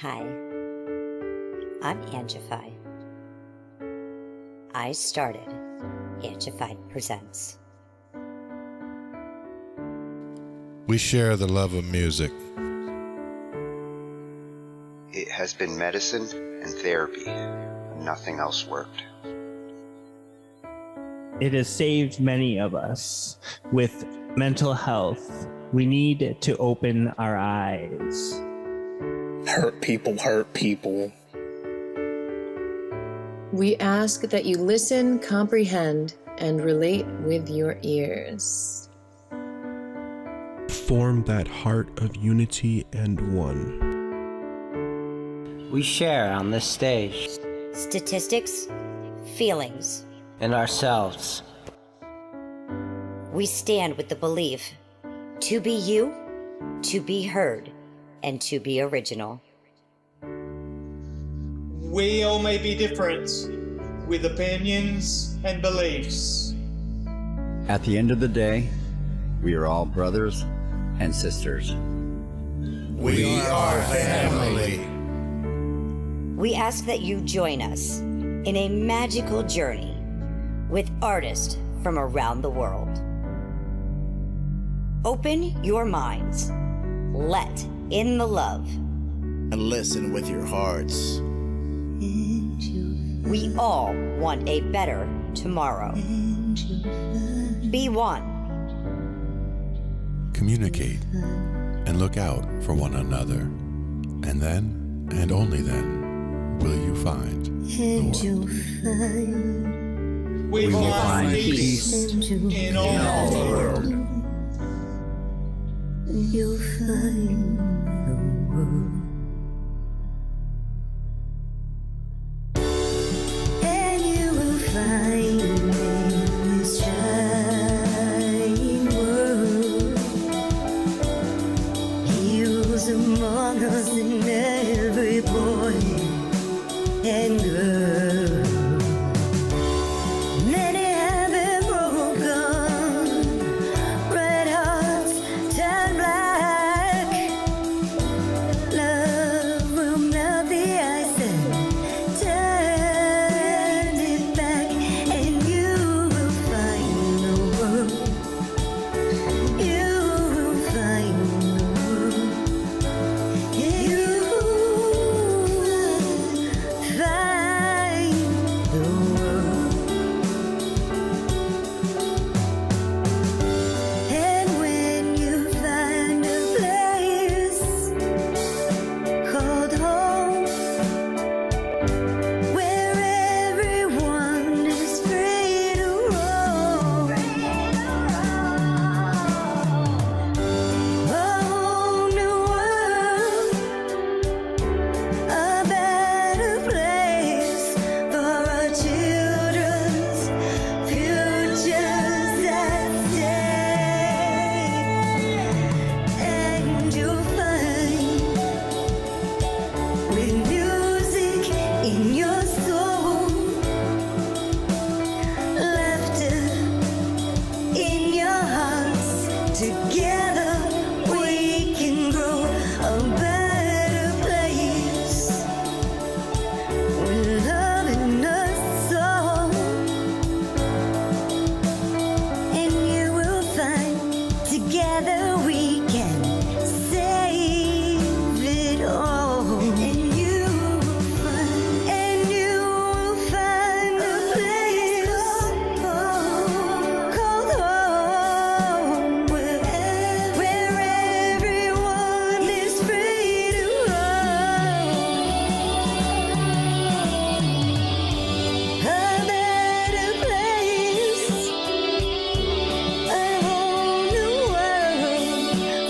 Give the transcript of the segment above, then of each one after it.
Hi, I'm Angified. I started Angified Presents. We share the love of music. It has been medicine and therapy. Nothing else worked. It has saved many of us. With mental health, we need to open our eyes. Hurt people. We ask that you listen, comprehend, and relate with your ears. Form that heart of unity and one. We share on this stage. Statistics, feelings, And ourselves. we stand with the belief to be you, to be heard, and to be original. We all may be different, with opinions and beliefs. At the end of the day, we are all brothers and sisters. We are family. We ask that you join us in a magical journey with artists from around the world. Open your minds. Let in the love. And listen with your hearts. We all want a better tomorrow. Be one. Communicate and look out for one another. And then, and only then, will you find the world. We will find peace in all the world. You'll find the world. And you will find in this giant world. He was among us in every boy and girl. Many have been broken, red hearts turn black. Love will melt the ice and turn it back, and you will find the world. You will find the world. You will find the world. And when you find a place called home, where everyone is free to roam, a whole new world, a better place for our children's futures at stake. And you'll find, with music in your soul, laughter in your hearts, together we can grow a better place, with love in us all. And you will find, together we can save it all. And you will find a place called home, where everyone is free to roam. A better place, a whole new world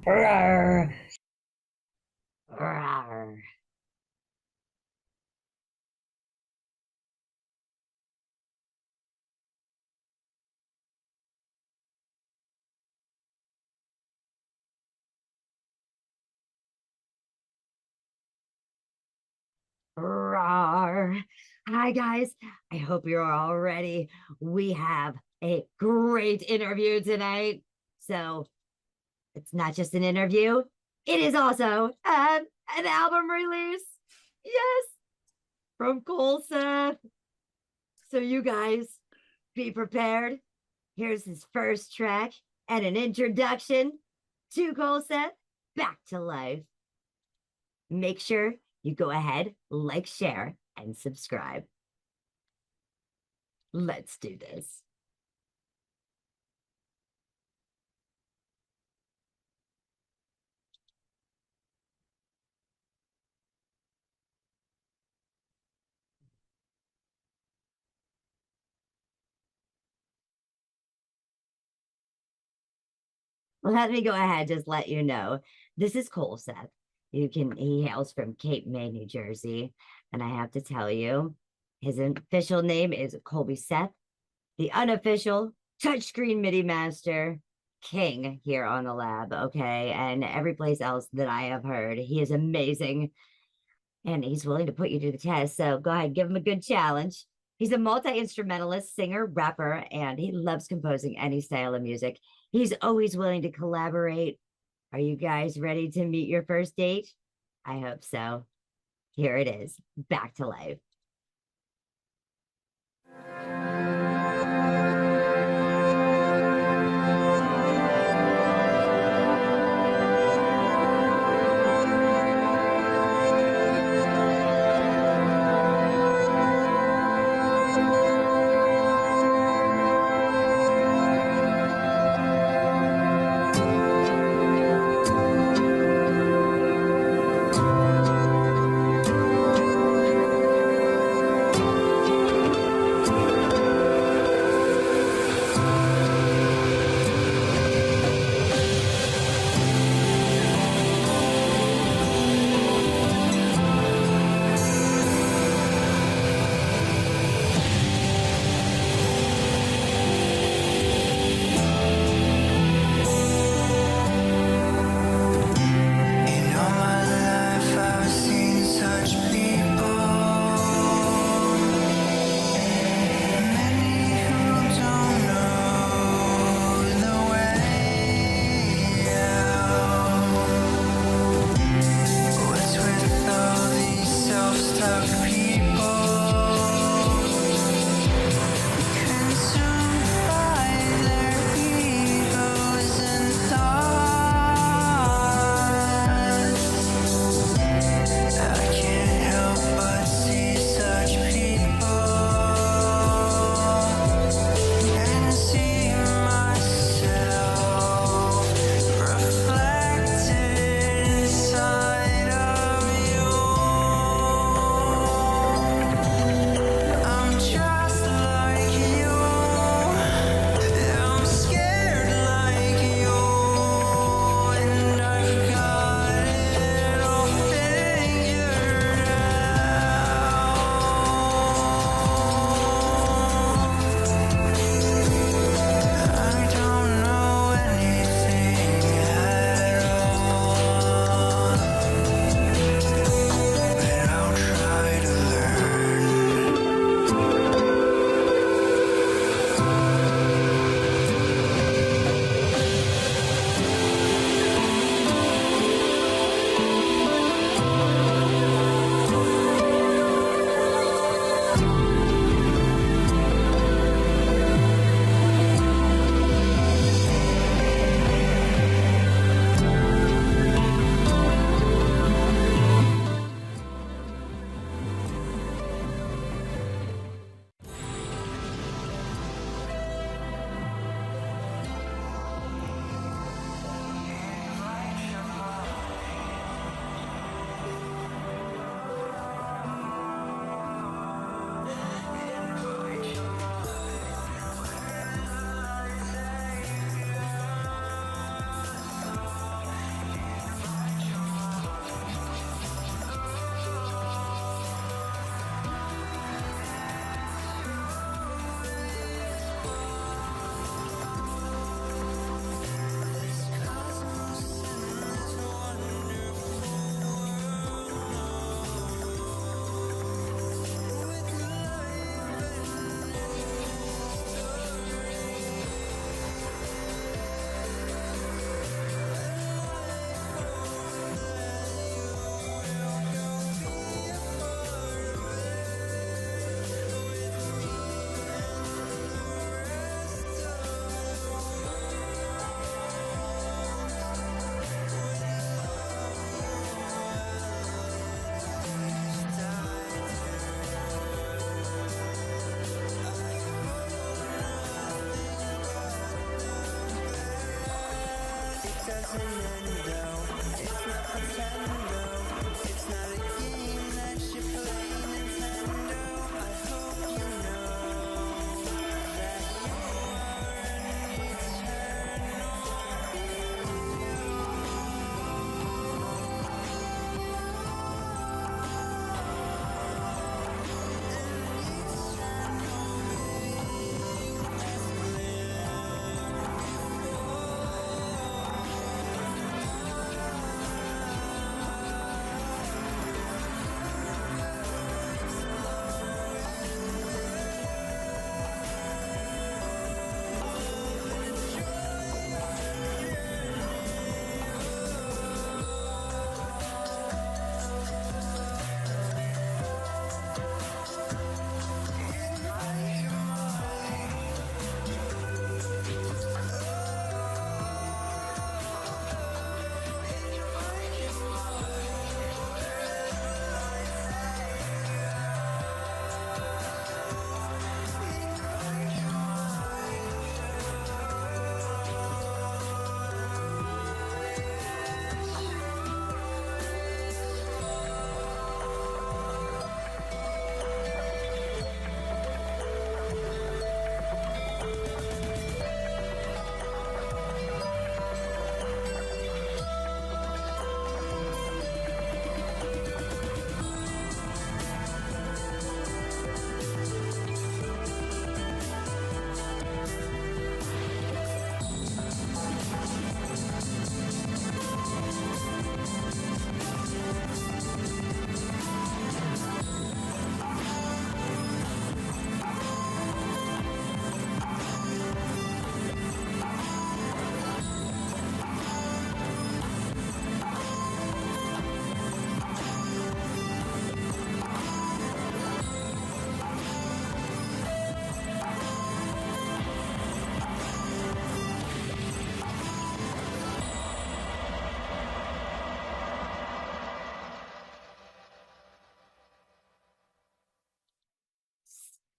Rawr. Rawr. Rawr. Hi, guys. I hope you're all ready. We have a great interview tonight. So it's not just an interview, it is also an album release. Yes, from ColSeth. So you guys be prepared. Here's his first track and an introduction to ColSeth, Back to Life. Make sure you go ahead, like, share, and subscribe. Let's do this. Let me go ahead, just let you know. This is ColSeth. He hails from Cape May, New Jersey. And I have to tell you, his official name is Colby Seth, the unofficial touchscreen MIDI Master king here on the lab, okay? And every place else that I have heard, he is amazing. And he's willing to put you to the test. So go ahead, give him a good challenge. He's a multi-instrumentalist, singer, rapper, and he loves composing any style of music. He's always willing to collaborate. Are you guys ready to meet your first date? I hope so. Here it is, Back to Life.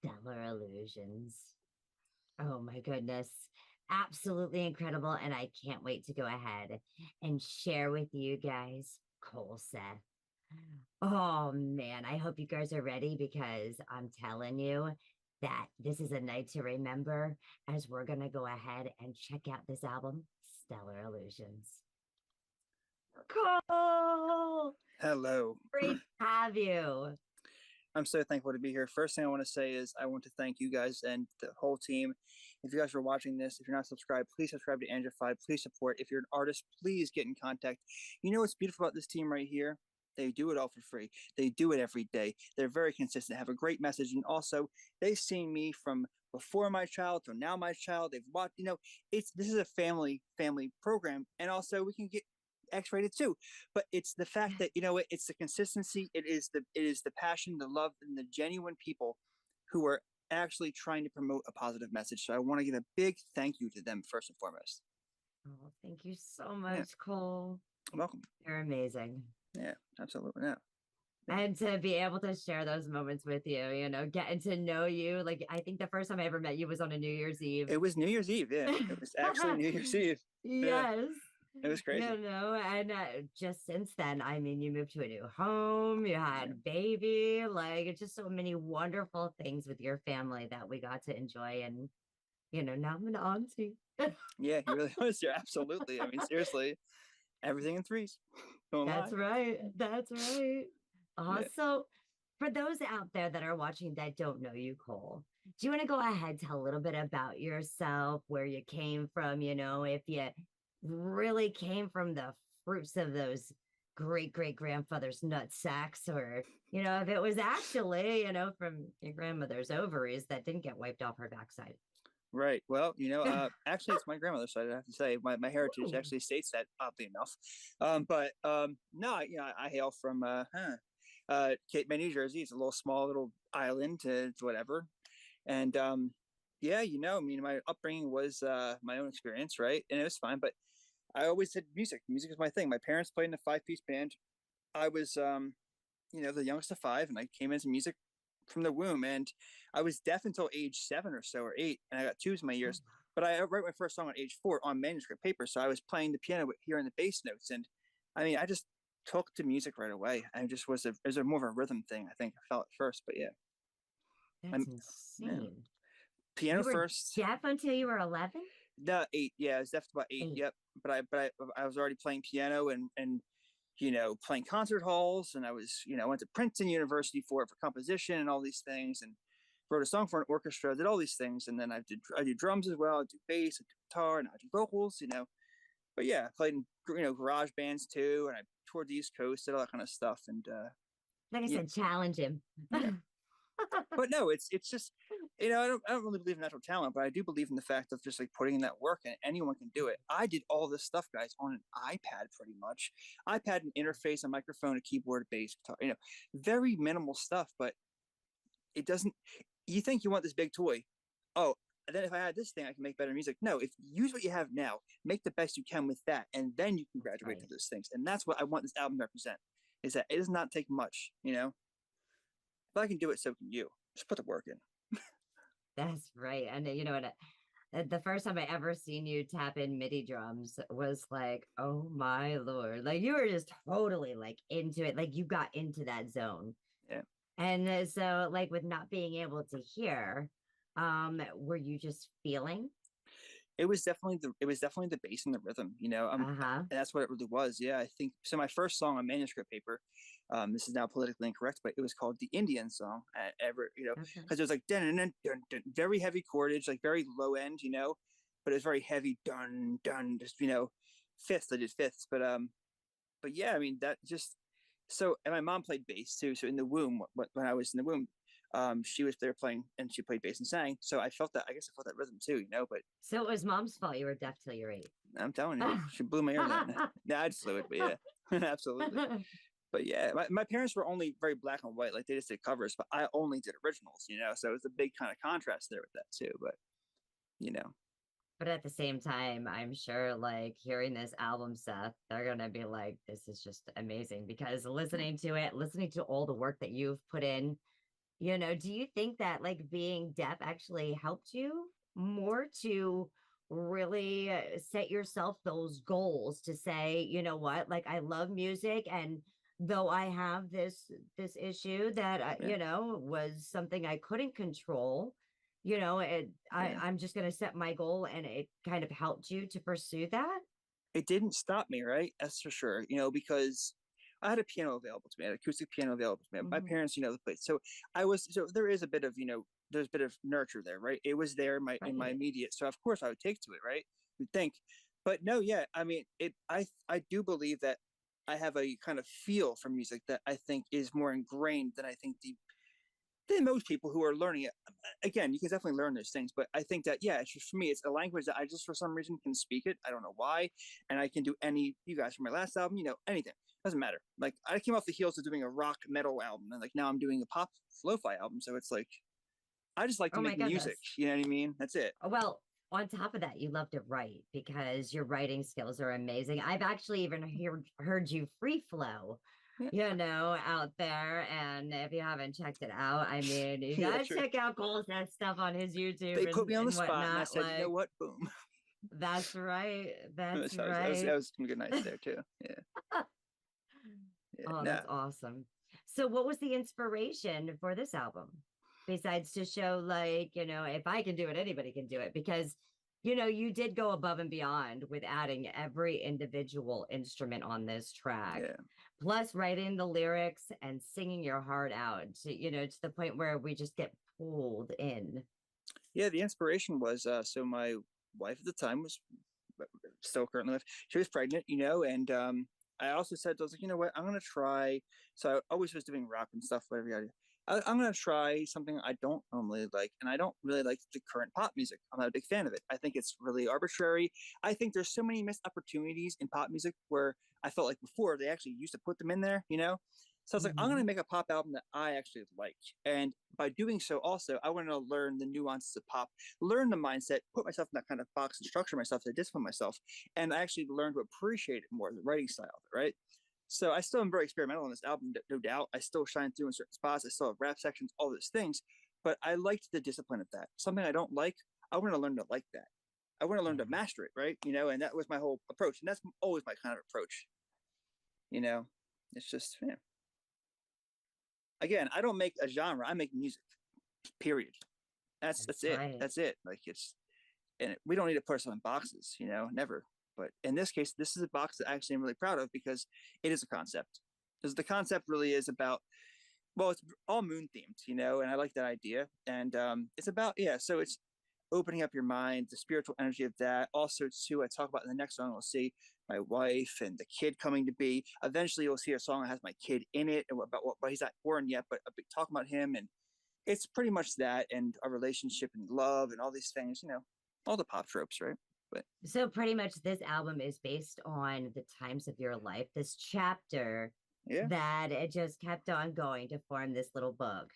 Stellar Illusions. Oh my goodness. Absolutely incredible. And I can't wait to go ahead and share with you guys ColSeth. Oh man, I hope you guys are ready because I'm telling you that this is a night to remember as we're going to go ahead and check out this album, Stellar Illusions. Cole! Hello. Great to have you. I'm so thankful to be here. First thing I want to say is I want to thank you guys and the whole team. If you guys are watching this, if you're not subscribed, please subscribe to Angified. Please support. If you're an artist, please get in contact. You know what's beautiful about this team right here? They do it all for free. They do it every day. They're very consistent, have a great message. And also, they've seen me from before my child to now my child. They've watched, this is a family program. And also we can get X-rated too, but it's the fact that it's the consistency, it is the passion, the love, and the genuine people who are actually trying to promote a positive message. So I want to give a big thank you to them first and foremost. Oh, thank you so much, Cole. You're welcome. You're amazing. Yeah, absolutely. Yeah. And to be able to share those moments with you, getting to know you. Like, I think the first time I ever met you was on a New Year's Eve. It was New Year's Eve. Yeah, it was actually New Year's Eve. Yes. It was crazy. And just since then, I mean, you moved to a new home, you had a baby, like it's just so many wonderful things with your family that we got to enjoy. And, now I'm an auntie. Yeah, he really was. You're absolutely. I mean, seriously, everything in threes. That's right. That's right. So for those out there that are watching that don't know you, Cole, do you want to go ahead, tell a little bit about yourself, where you came from, if you really came from the fruits of those great grandfather's nut sacks, or if it was actually from your grandmother's ovaries that didn't get wiped off her backside. Right. Well, actually it's my grandmother's side. I have to say my heritage actually states that, oddly enough. No, I hail from Cape May, New Jersey. It's a small little island to whatever. And my upbringing was my own experience, right? And it was fine, but I always said music is my thing. My parents played in a 5-piece band. I was the youngest of 5, and I came into music from the womb, and I was deaf until age 7 or so, or 8, and I got tubes in my ears. But I wrote my first song at age 4 on manuscript paper. So I was playing the piano, hearing the bass notes. And I mean, I just took to music right away. I just it was a more of a rhythm thing, I think I felt at first, but yeah. That's insane. Piano You were first. deaf until you were 11? No, 8. Yeah, I was deaf about 8. Yep. But I was already playing piano and you know, playing concert halls, and I was, you know, I went to Princeton University for composition and all these things, and wrote a song for an orchestra, did all these things, and then I do drums as well, I do bass, I do guitar, and I do vocals, you know. But yeah, I played in, you know, garage bands too, and I toured the East Coast, did all that kind of stuff, and like I said, challenge him. But no, it's just, you know, I don't really believe in natural talent, but I do believe in the fact of just like putting in that work, and anyone can do it. I did all this stuff, guys, on an iPad pretty much. iPad, an interface, a microphone, a keyboard, a bass guitar, you know, very minimal stuff, but it doesn't, you think you want this big toy. Oh, and then if I had this thing, I can make better music. No, if use what you have now, make the best you can with that, and then you can graduate to those things. And that's what I want this album to represent, is that it does not take much, you know? If I can do it, so can you. Just put the work in. That's right. And you know what? The first time I ever seen you tap in MIDI drums was like, oh my Lord. Like you were just totally like into it. Like you got into that zone. Yeah. And so like with not being able to hear, were you just feeling? It was definitely the bass and the rhythm, you know. And that's what it really was. Yeah, I think so. My first song on manuscript paper, this is now politically incorrect, but it was called the Indian song. You know, because it was like dun, dun, dun, dun, very heavy chordage, like very low end, you know, but it was very heavy dun dun, just, you know, fifths. I did fifths, but yeah, I mean that just so. And my mom played bass too. So in the womb, when I was in the womb, she was there playing, and she played bass and sang. So I felt that, I guess I felt that rhythm too, you know. But so it was mom's fault you were deaf till you're 8. I'm telling you, she blew my ears out. Nah, I just flew it, but yeah, absolutely. But yeah, my parents were only very black and white, like they just did covers, but I only did originals, you know. So it was a big kind of contrast there with that too. But you know. But at the same time, I'm sure like hearing this album, Seth, they're gonna be like, this is just amazing, because listening to all the work that you've put in. You know, do you think that like being deaf actually helped you more to really set yourself those goals to say, you know what, like I love music, and though I have this issue that you know was something I couldn't control, you know, I'm just going to set my goal, and it kind of helped you to pursue that? It didn't stop me, right? That's for sure, you know, because I had a piano available to me, an acoustic piano available to me. My parents, you know, they played. So there is a bit of, you know, there's a bit of nurture there, right? It was there in my immediate. So of course I would take to it, right? You'd think. But no, yeah, I mean, I do believe that I have a kind of feel for music that I think is more ingrained than I think than most people who are learning it. Again, you can definitely learn those things, but I think that, yeah, it's just, for me, it's a language that I just, for some reason, can speak it. I don't know why. And I can do you guys from my last album, you know, anything. Doesn't matter. Like I came off the heels of doing a rock metal album, and like now I'm doing a pop lo-fi album. So it's like, I just like to make music. You know what I mean? That's it. Well, on top of that, you love to write, because your writing skills are amazing. I've actually even heard you free flow, you know, out there. And if you haven't checked it out, I mean, you gotta check out ColSeth stuff on his YouTube. They put me on the spot, whatnot. and I said, you know what? Boom. That's right. That's right. That was some good nights there too. Yeah. Oh, that's awesome. So what was the inspiration for this album, besides to show like, you know, if I can do it, anybody can do it? Because, you know, you did go above and beyond with adding every individual instrument on this track, plus writing the lyrics and singing your heart out to, you know, to the point where we just get pulled in. Yeah, the inspiration was so my wife at the time was still currently with, she was pregnant, you know, and I also said, I was like, you know what, I'm going to try. So I always was doing rock and stuff, whatever. I'm going to try something I don't normally like. And I don't really like the current pop music. I'm not a big fan of it. I think it's really arbitrary. I think there's so many missed opportunities in pop music where I felt like before they actually used to put them in there, you know? So I was like, I'm going to make a pop album that I actually like. And by doing so also, I want to learn the nuances of pop, learn the mindset, put myself in that kind of box and structure myself to discipline myself. And I actually learned to appreciate it more, the writing style of it, right? So I still am very experimental on this album, no doubt. I still shine through in certain spots. I still have rap sections, all those things. But I liked the discipline of that. Something I don't like, I want to learn to like that. I want to learn to master it, right? And that was my whole approach. And that's always my kind of approach. It's just, again, I don't make a genre, I make music, period. That's it. right. That's it. Like and we don't need to put ourselves in boxes, never. But in this case, this is a box that actually I'm really proud of because it is a concept. Because the concept really is about, well, it's all moon themed, and I like that idea. And it's about, so it's opening up your mind, the spiritual energy of that. Also, too, I talk about in the next song, we'll see my wife and the kid coming to be. Eventually, you'll see a song that has my kid in it, about but he's not born yet, but a big talk about him. And it's pretty much that, and a relationship and love and all these things, all the pop tropes, right? But so pretty much this album is based on the times of your life, this chapter that it just kept on going to form this little book.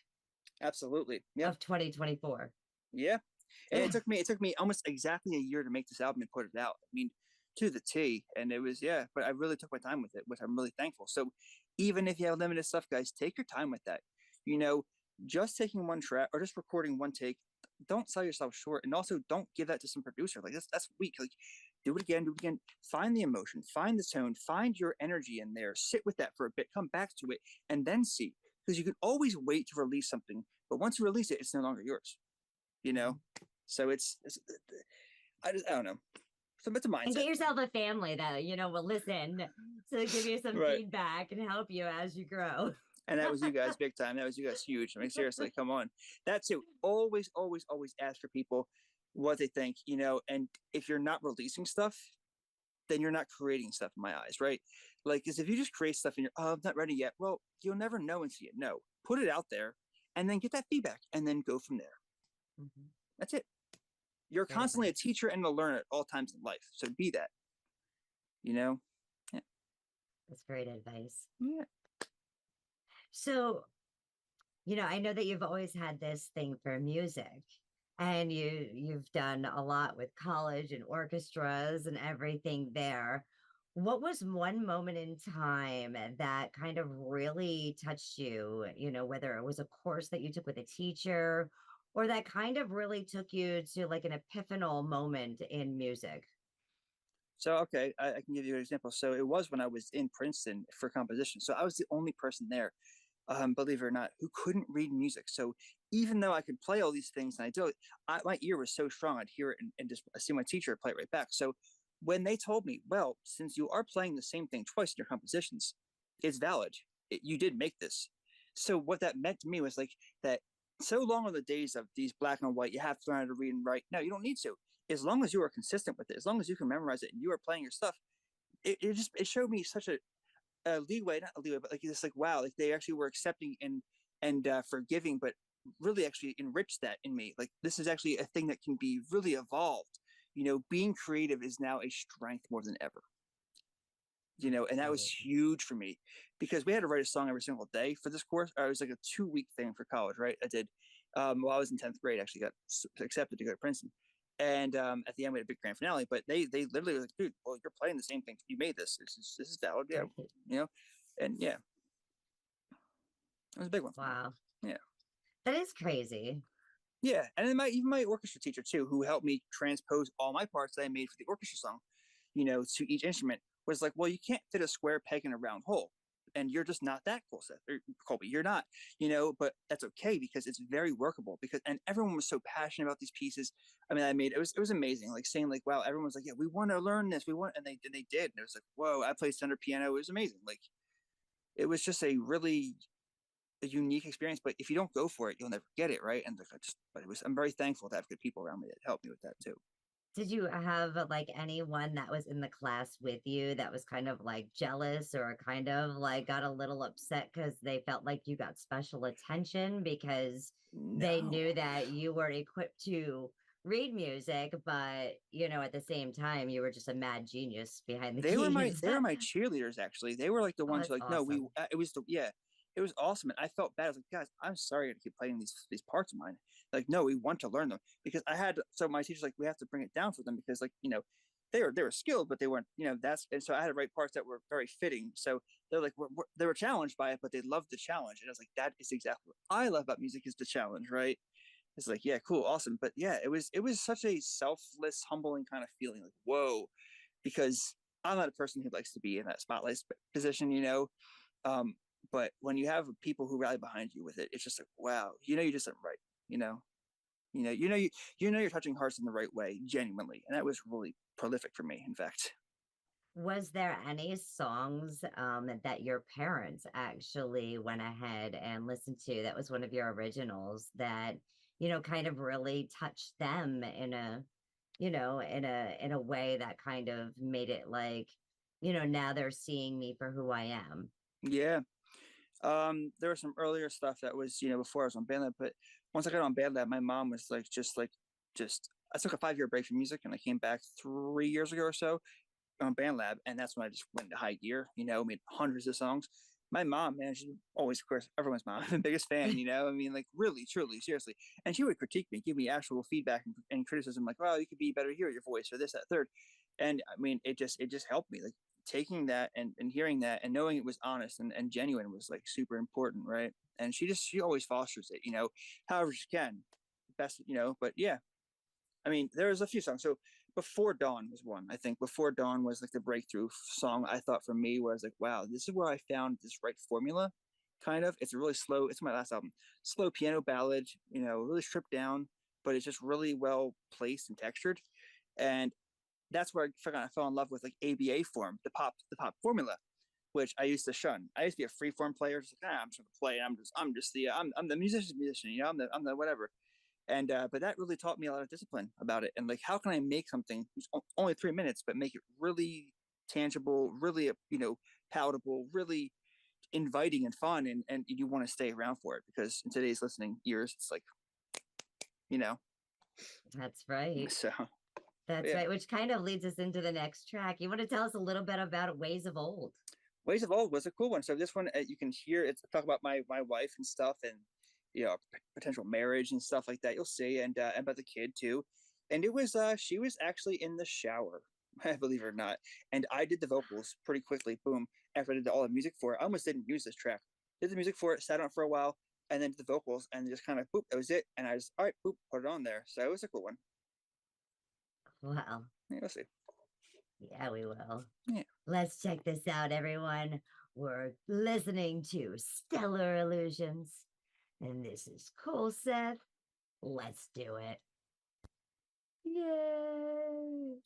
Absolutely. Of 2024. Yeah. And it took me almost exactly a year to make this album and put it out. I mean, to the T. And it was, but I really took my time with it, which I'm really thankful. So even if you have limited stuff, guys, take your time with that. Just taking one track or just recording one take, don't sell yourself short. And also don't give that to some producer. Like that's weak. Like do it again. Find the emotion, find the tone, find your energy in there, sit with that for a bit, come back to it, and then see. Because you can always wait to release something, but once you release it, it's no longer yours. So it's I don't know. So it's a mindset. And get yourself a family that will listen to give you some feedback and help you as you grow. And that was you guys big time. That was you guys huge. I mean, seriously, come on. That's it. Always ask for people what they think, and if you're not releasing stuff, then you're not creating stuff in my eyes, right? Like, because if you just create stuff and you're, I'm not ready yet, well, you'll never know until you know. Put it out there and then get that feedback and then go from there. Mm-hmm. That's it. You're constantly a teacher and a learner at all times in life. So be that, Yeah. That's great advice. Yeah. So, I know that you've always had this thing for music, and you've done a lot with college and orchestras and everything there. What was one moment in time that kind of really touched you, whether it was a course that you took with a teacher or that kind of really took you to like an epiphanal moment in music? So, okay, I can give you an example. So it was when I was in Princeton for composition. So I was the only person there, believe it or not, who couldn't read music. So even though I could play all these things and I do it, my ear was so strong, I'd hear it and just see my teacher play it right back. So when they told me, well, since you are playing the same thing twice in your compositions, it's valid. You did make this. So what that meant to me was like that so long are the days of these black and white, you have to learn how to read and write. No, you don't need to. As long as you are consistent with it, as long as you can memorize it and you are playing your stuff, it showed me such a leeway, not a leeway, but like it's like, wow, like they actually were accepting and forgiving, but really actually enriched that in me. Like this is actually a thing that can be really evolved. Being creative is now a strength more than ever. And that was huge for me because we had to write a song every single day for this course. It was like a 2-week thing for college, right? I did while I was in 10th grade, actually got accepted to go to Princeton. And at the end, we had a big grand finale, but they literally were like, dude, well, you're playing the same thing. You made this. This is valid. Yeah. And yeah, it was a big one. Wow. Yeah. That is crazy. Yeah. And then even my orchestra teacher too, who helped me transpose all my parts that I made for the orchestra song, to each instrument, was like, well, you can't fit a square peg in a round hole. And you're just not that ColSeth, or Colby, you're not, but that's okay because it's very workable and everyone was so passionate about these pieces. I mean, it was amazing. Like saying like, wow, everyone was like, yeah, we want to learn this. And they did. And it was like, whoa, I played center piano. It was amazing. Like it was just a really unique experience, but if you don't go for it, you'll never get it. Right. And I'm very thankful to have good people around me that helped me with that too. Did you have like anyone that was in the class with you that was kind of like jealous or kind of like got a little upset because they felt like you got special attention because they knew that you were equipped to read music, but at the same time you were just a mad genius behind the keys? They were my cheerleaders actually. They were like the ones who like, awesome. No, it was awesome. And I felt bad. I was like, guys, I'm sorry to keep playing these parts of mine. Like, no, we want to learn them because so my teacher's like, we have to bring it down for them because like, they were skilled, but they weren't, and so I had to write parts that were very fitting. So they're like, they were challenged by it, but they loved the challenge. And I was like, that is exactly what I love about music is the challenge. Right. It's like, yeah, cool, awesome. But yeah, it was such a selfless, humbling kind of feeling, like, whoa, because I'm not a person who likes to be in that spotlight position, but when you have people who rally behind you with it, it's just like, wow, you just did right, you're touching hearts in the right way, genuinely, and that was really prolific for me, in fact. Was there any songs that your parents actually went ahead and listened to that was one of your originals that, kind of really touched them in a, in a way that kind of made it like, now they're seeing me for who I am? Yeah. There was some earlier stuff that was, before I was on BandLab, but once I got on BandLab, my mom was like, I took a 5-year break from music and I came back 3 years ago or so on BandLab, and that's when I just went into high gear, made hundreds of songs. My mom, man, she's always, of course, everyone's mom, the biggest fan, like really, truly, seriously. And she would critique me, give me actual feedback and criticism, like, well, you could be better here, your voice, or this, that, third. And I mean, it just helped me, like taking that and hearing that and knowing it was honest and genuine was like super important, right? And she always fosters it, however she can, best, but yeah. I mean, there was a few songs. So Before Dawn was one. I think Before Dawn was like the breakthrough song, I thought, for me, where I was like, wow, this is where I found this right formula, kind of. It's a really slow, it's my last album, slow piano ballad, really stripped down, but it's just really well placed and textured. And that's where I fell in love with like ABA form, the pop formula, which I used to shun. I used to be a freeform player, just like, I'm just gonna play. I'm the musician, I'm the whatever. And but that really taught me a lot of discipline about it, and like, how can I make something who's only 3 minutes but make it really tangible, really palatable, really inviting and fun, and you want to stay around for it, because in today's listening ears, it's like, That's right. So that's right, which kind of leads us into the next track. You want to tell us a little bit about Ways of Old? Ways of Old was a cool one. So this one, you can hear it's talk about my wife and stuff, and potential marriage and stuff like that. You'll see, and about the kid too. And it was she was actually in the shower, believe it or not, and I did the vocals pretty quickly. Boom! After I did all the music for it, I almost didn't use this track. Did the music for it, sat on it for a while, and then did the vocals, and just kind of boop. That was it. And I just, all right, boop, put it on there. So it was a cool one. Wow. Yeah, we'll see. Yeah, we will. Yeah. Let's check this out, everyone. We're listening to Stellar Illusions. And this is ColSeth. Let's do it. Yay!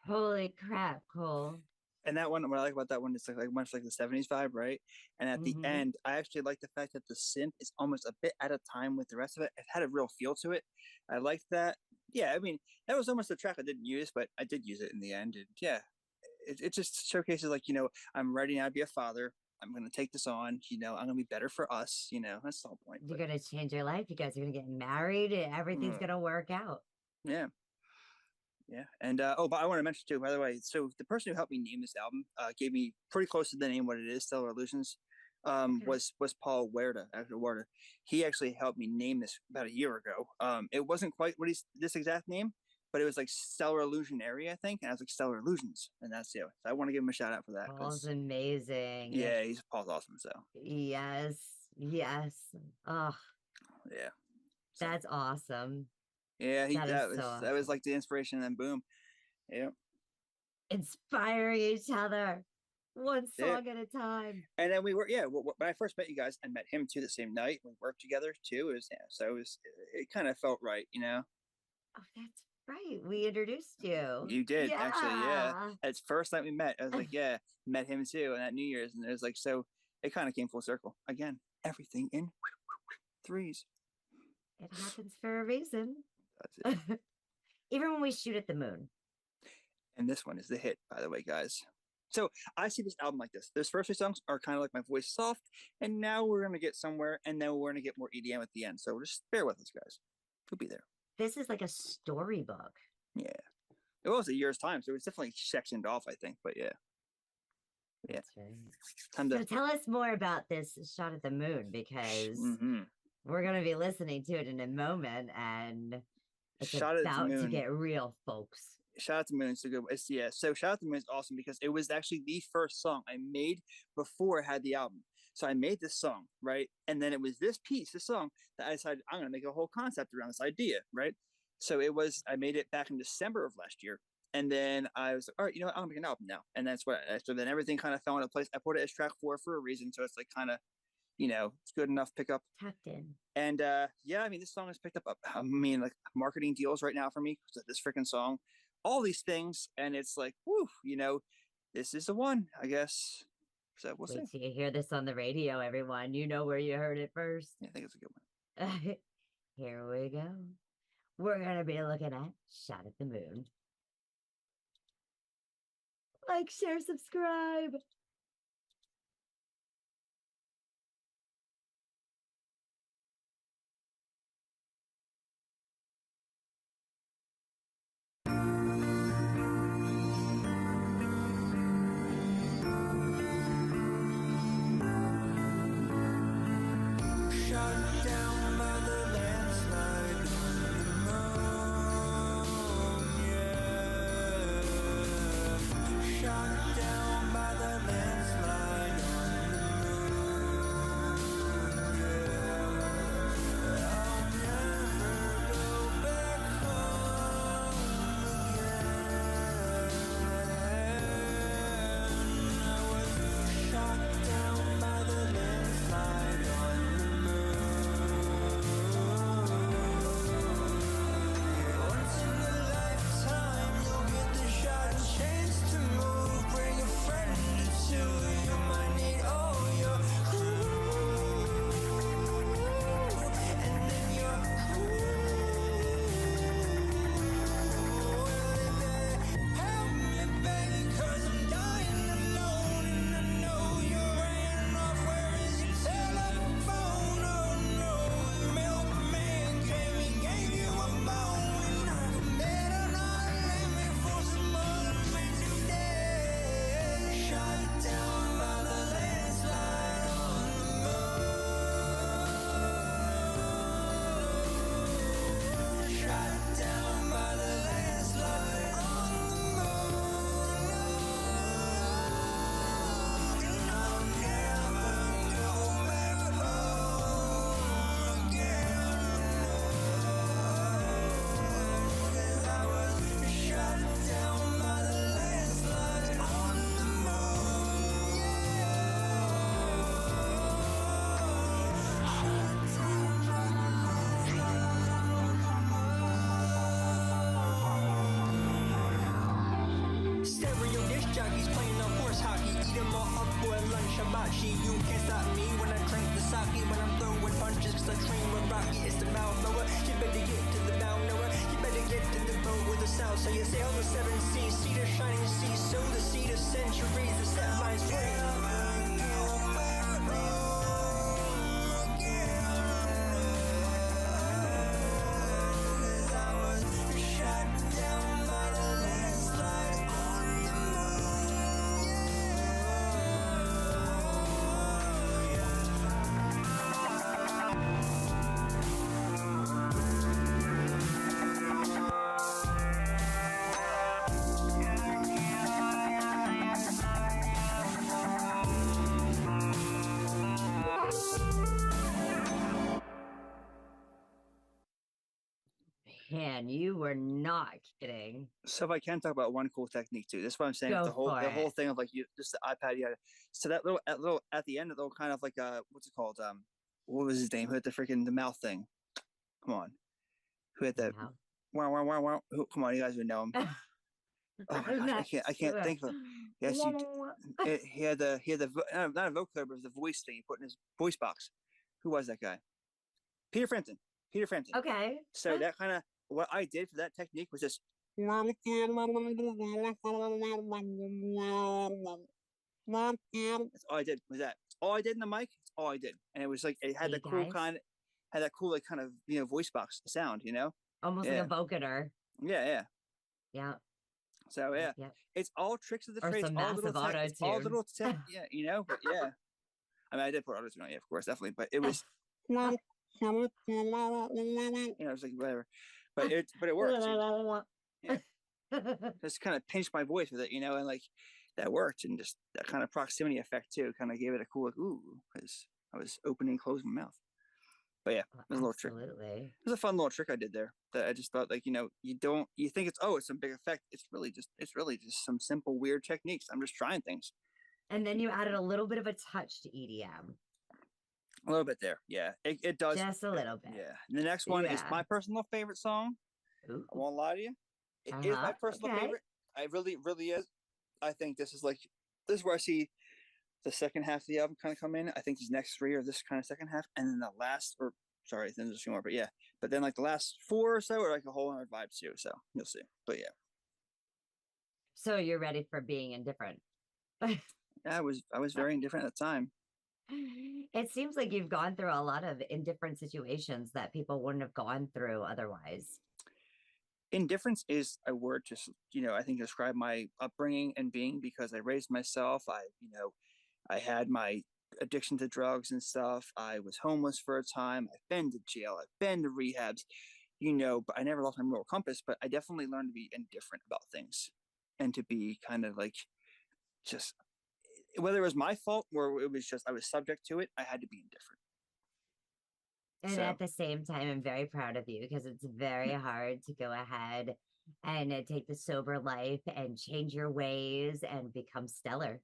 Holy crap, Cole. And that one, what I like about that one is like much like the 70s vibe, right? And at the end, I actually like the fact that the synth is almost a bit out of time with the rest of it. It had a real feel to it. I liked that. Yeah, I mean, that was almost a track I didn't use, but I did use it in the end. And yeah, it just showcases like, I'm ready now to be a father. I'm going to take this on, I'm going to be better for us, that's the whole point. You're going to change your life. You guys are going to get married. Everything's going to work out. Yeah. Yeah. And, but I want to mention too, by the way, so the person who helped me name this album, gave me pretty close to the name, what it is, Stellar Illusions, was Paul Werda. He actually helped me name this about a year ago. It wasn't quite this exact name, but it was like Stellar Illusion Area, I think. And I was like Stellar Illusions. And that's it. So I want to give him a shout out for that. Paul's amazing. Yeah, Paul's awesome. So yes. Oh yeah. So, that's awesome. Yeah, that was like the inspiration, and then boom. Yeah. Inspiring each other. One song at a time. And then when I first met you guys, I met him too the same night. We worked together too. It kind of felt right, Oh, that's right. We introduced you. You did, actually, yeah. It's first night we met. I was like, yeah, met him too, and at New Year's, and it was like, so it kind of came full circle. Again, everything in threes. It happens for a reason. That's it. Even when we shoot at the moon. And this one is the hit, by the way, guys. So I see this album like this. Those first 3 songs are kind of like my voice soft, and now we're going to get somewhere, and then we're going to get more EDM at the end. So just bear with us, guys. We'll be there. This is like a storybook. Yeah. It was a year's time, so it's definitely sectioned off, I think, but yeah. Yeah. That's right. So tell us more about this shot at the moon, because we're going to be listening to it in a moment, and it's about to get real, folks. Shout out to Moon. So good. So Shout Out to Moon is awesome because it was actually the first song I made before I had the album. So I made this song, right? And then it was this song that I decided I'm going to make a whole concept around this idea, right? So I made it back in December of last year. And then I was like, all right, I'm going to make an album now. And so then everything kind of fell into place. I put it as track 4 for a reason. So it's like kind of, it's good enough pickup. Tucked in. And this song has picked up, like marketing deals right now for me. This freaking song, all these things. And it's like, whoo, this is the one, I guess. So we'll see. Wait till you hear this on the radio, everyone. You know where you heard it first. Yeah, I think it's a good one. Here we go. We're going to be looking at Shot at the Moon. Like, share, subscribe. Shot down by the Versace. You can't stop me when I drink the sake. When I'm throwing punches, cause I dream of Rocky. It's the mouth blower. You better get to the bound knower. You better get to the boat with the sound. So you sail the seven seas, see the shining sea, sow the seed of centuries. The set lines free. Man, you were not kidding. So if I can talk about one cool technique too, this is what I'm saying. Go The whole for it. thing of like you just the iPad, yeah. So that little at the end, a little kind of like what's it called? What was his name? Who had the mouth thing? Come on, who had that? Wow. Wow. Come on, you guys would know him. Oh my gosh, I can't think of him. Yes, he had the not a vocoder, but it was the voice thing he put in his voice box. Who was that guy? Peter Frampton. Okay. So that kind of what I did for that technique was just that's all I did was that. All I did in the mic, it's all I did. And it was like it had the cool kind of voice box sound, Almost like a vocoder. Yeah. So yeah. It's all tricks of the trade. Some massive auto-tune. All little but yeah. I mean I did put auto-tune on, of course, definitely, but it was it's like whatever. But it worked. Yeah. Just kind of pinched my voice with it, and like that worked, and just that kind of proximity effect too kind of gave it a cool ooh, because I was opening and closing my mouth. But yeah, it was a little trick. Absolutely. It was a fun little trick I did there that I just thought, like, you think it's some big effect. It's really just some simple weird techniques. I'm just trying things. And then you added a little bit of a touch to EDM. A little bit there. Yeah. It does. Just a little bit. Yeah. And the next one is my personal favorite song. Ooh. I won't lie to you. It is my personal favorite. I really is. I think this is where I see the second half of the album kind of come in. I think these next three are this kind of second half. And then the last, then there's a few more, but yeah. But then like the last four or so are like a whole other vibe too. So you'll see. But yeah. So you're ready for being indifferent. I was very indifferent at the time. It seems like you've gone through a lot of indifferent situations that people wouldn't have gone through otherwise. Indifference is a word to, I think describe my upbringing and being, because I raised myself. I had my addiction to drugs and stuff. I was homeless for a time. I've been to jail. I've been to rehabs, but I never lost my moral compass. But I definitely learned to be indifferent about things and to be kind of like just, whether it was my fault or it was just I was subject to it, I had to be indifferent. And at the same time, I'm very proud of you, because it's very hard to go ahead and take the sober life and change your ways and become stellar.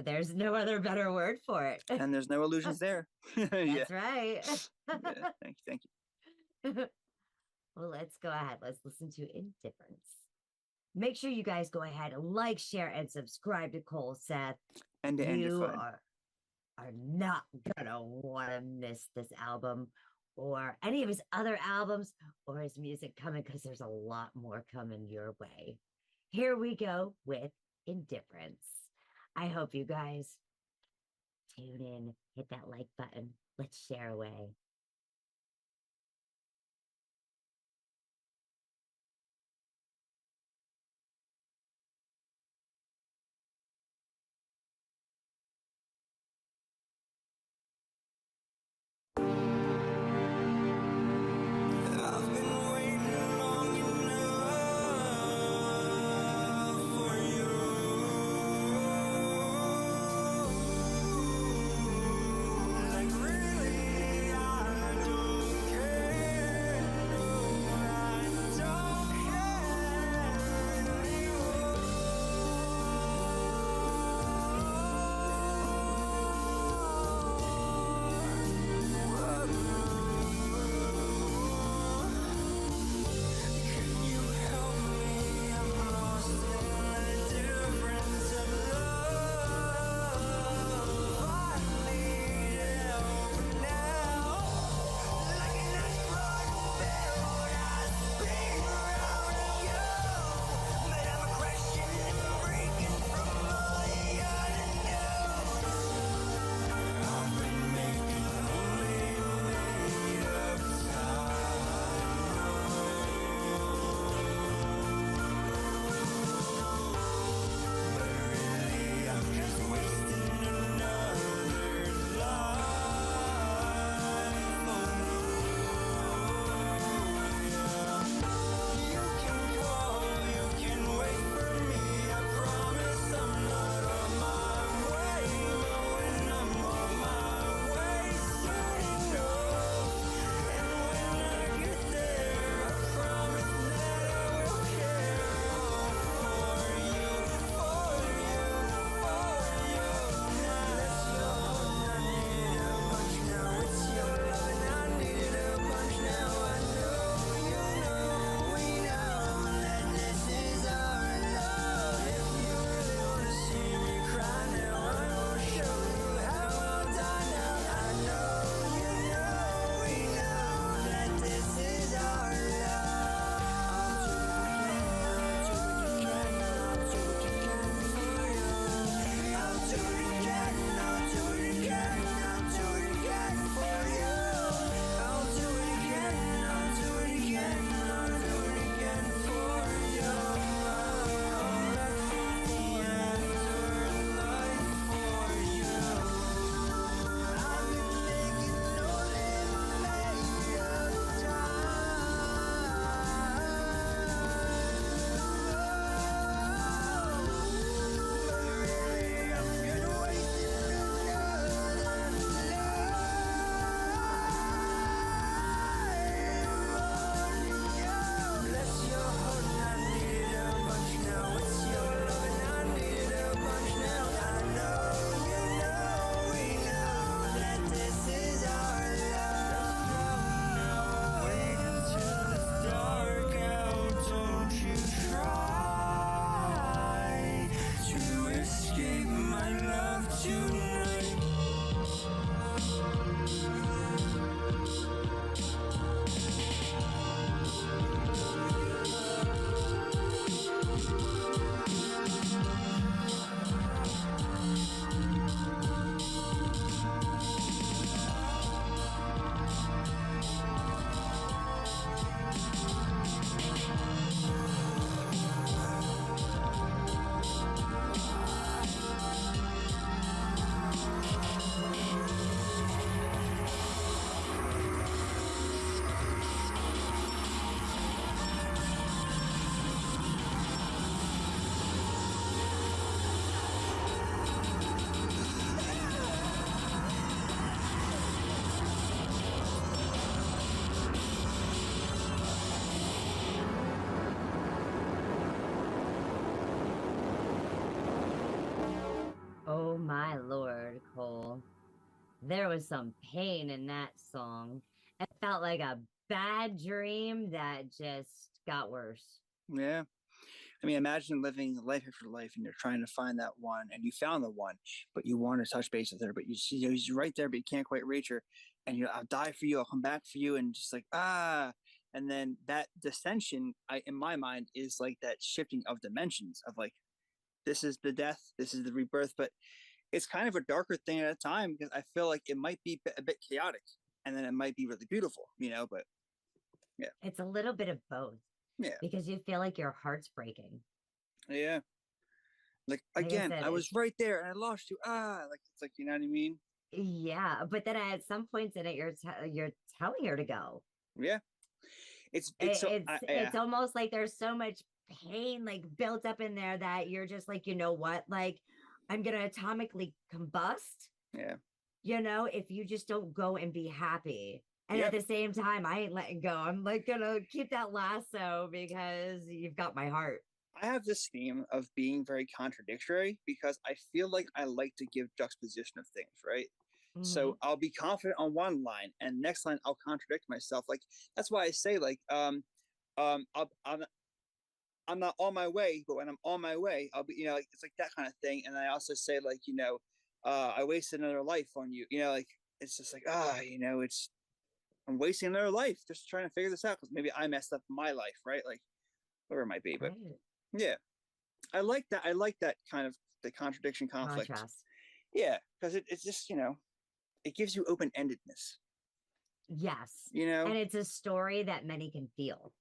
There's no other better word for it. And there's no illusions there. That's right. Yeah, thank you. Well, let's go ahead. Let's listen to Indifference. Make sure you guys go ahead and like, share, and subscribe to ColSeth. And to you Angified. are not gonna want to miss this album or any of his other albums or his music coming, because there's a lot more coming your way. Here we go with Indifference. I hope you guys tune in, hit that like button. Let's share away. Like really, Cole. There was some pain in that song. It felt like a bad dream that just got worse. Yeah. I mean, imagine living life after life and you're trying to find that one and you found the one, but you want to touch base with her, but you see she's right there, but you can't quite reach her. And I'll die for you. I'll come back for you. And just like, and then that dissension, in my mind, is like that shifting of dimensions of like, this is the death, this is the rebirth, but it's kind of a darker thing at a time because I feel like it might be a bit chaotic and then it might be really beautiful, but yeah. It's a little bit of both. Yeah. Because you feel like your heart's breaking. Yeah. Like again, I was right there and I lost you. Like it's like, you know what I mean? Yeah, but then at some points in it, you're telling her to go. Yeah. It's almost like there's so much pain like built up in there that you're just like, you know what? Like, I'm gonna atomically combust. Yeah. If you just don't go and be happy. And at the same time, I ain't letting go. I'm like gonna keep that lasso because you've got my heart. I have this theme of being very contradictory because I feel like I like to give juxtaposition of things, right? Mm-hmm. So I'll be confident on one line and next line I'll contradict myself. Like that's why I say like I'm not on my way, but when I'm on my way, I'll be, like it's like that kind of thing. And I also say like, I wasted another life on you, like it's just like, it's I'm wasting another life just trying to figure this out because maybe I messed up my life, right? Like whatever it might be. But yeah, I like that. I like that kind of the contradiction conflict. Contrast. Yeah, because it's just, it gives you open-endedness. Yes. And it's a story that many can feel.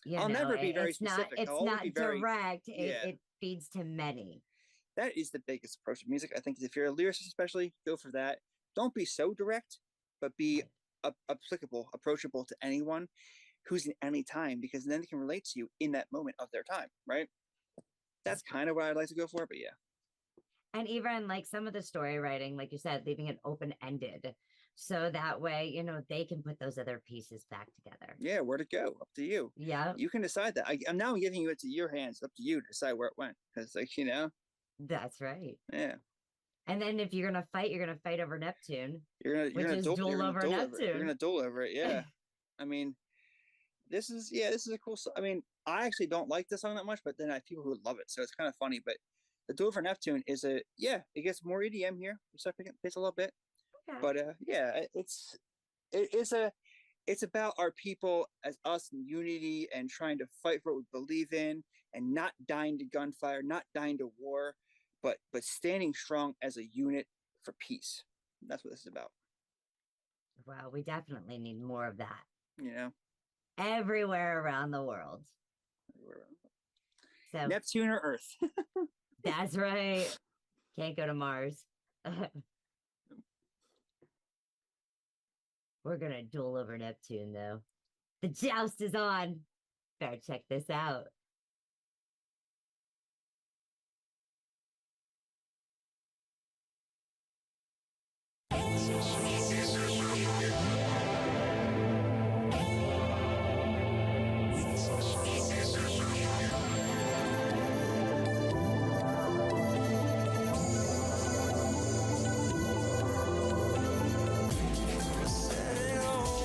Yeah. I'll never be very specific. It's not direct. It feeds to many. That is the biggest approach to music. I think if you're a lyricist, especially, go for that. Don't be so direct, but be applicable, approachable to anyone who's in any time, because then they can relate to you in that moment of their time, right? That's kind of what I'd like to go for, but yeah. And even like some of the story writing, like you said, leaving it open-ended. So that way, they can put those other pieces back together. Yeah, where to go? Up to you. Yeah. You can decide that. I'm now giving it to your hands. Up to you to decide where it went. Because That's right. Yeah. And then if you're going to fight, you're going to fight over Neptune. You're going to duel over Neptune. You're going to duel over it. Yeah. I mean, this is a cool song. I mean, I actually don't like this song that much, but then I have people who love it. So it's kind of funny. But the Duel over Neptune is it gets more EDM here. We start picking pace a little bit. Okay. But it's about our people as us in unity and trying to fight for what we believe in and not dying to gunfire, not dying to war, but standing strong as a unit for peace. That's what this is about. Well, we definitely need more of that. Everywhere around the world. So Neptune or Earth. That's right. Can't go to Mars. We're gonna duel over Neptune, though. The joust is on. Better check this out.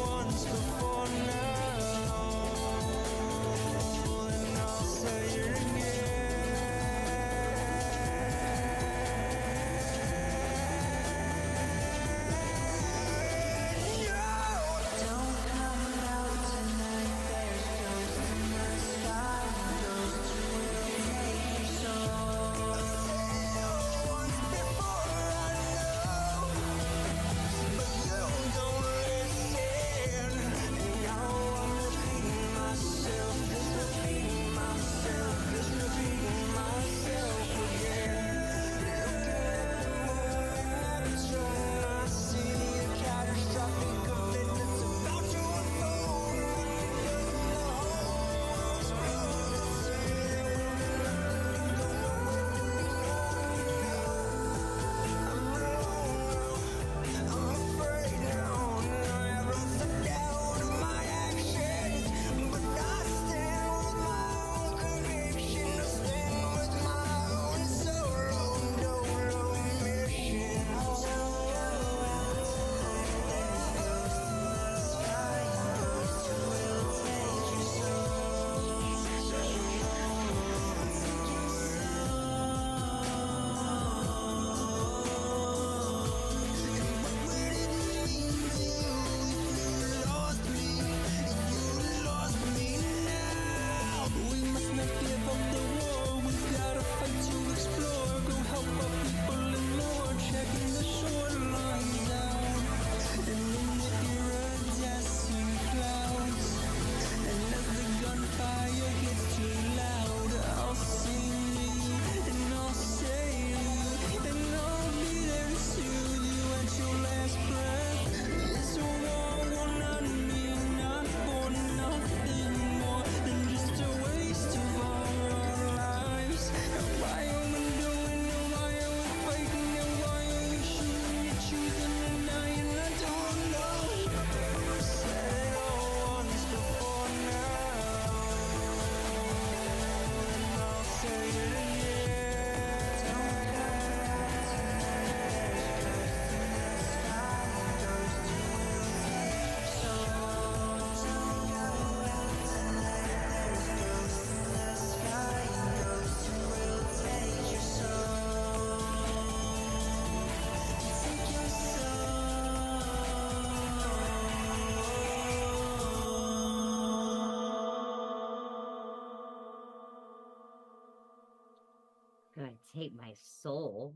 Once before now, and take my soul.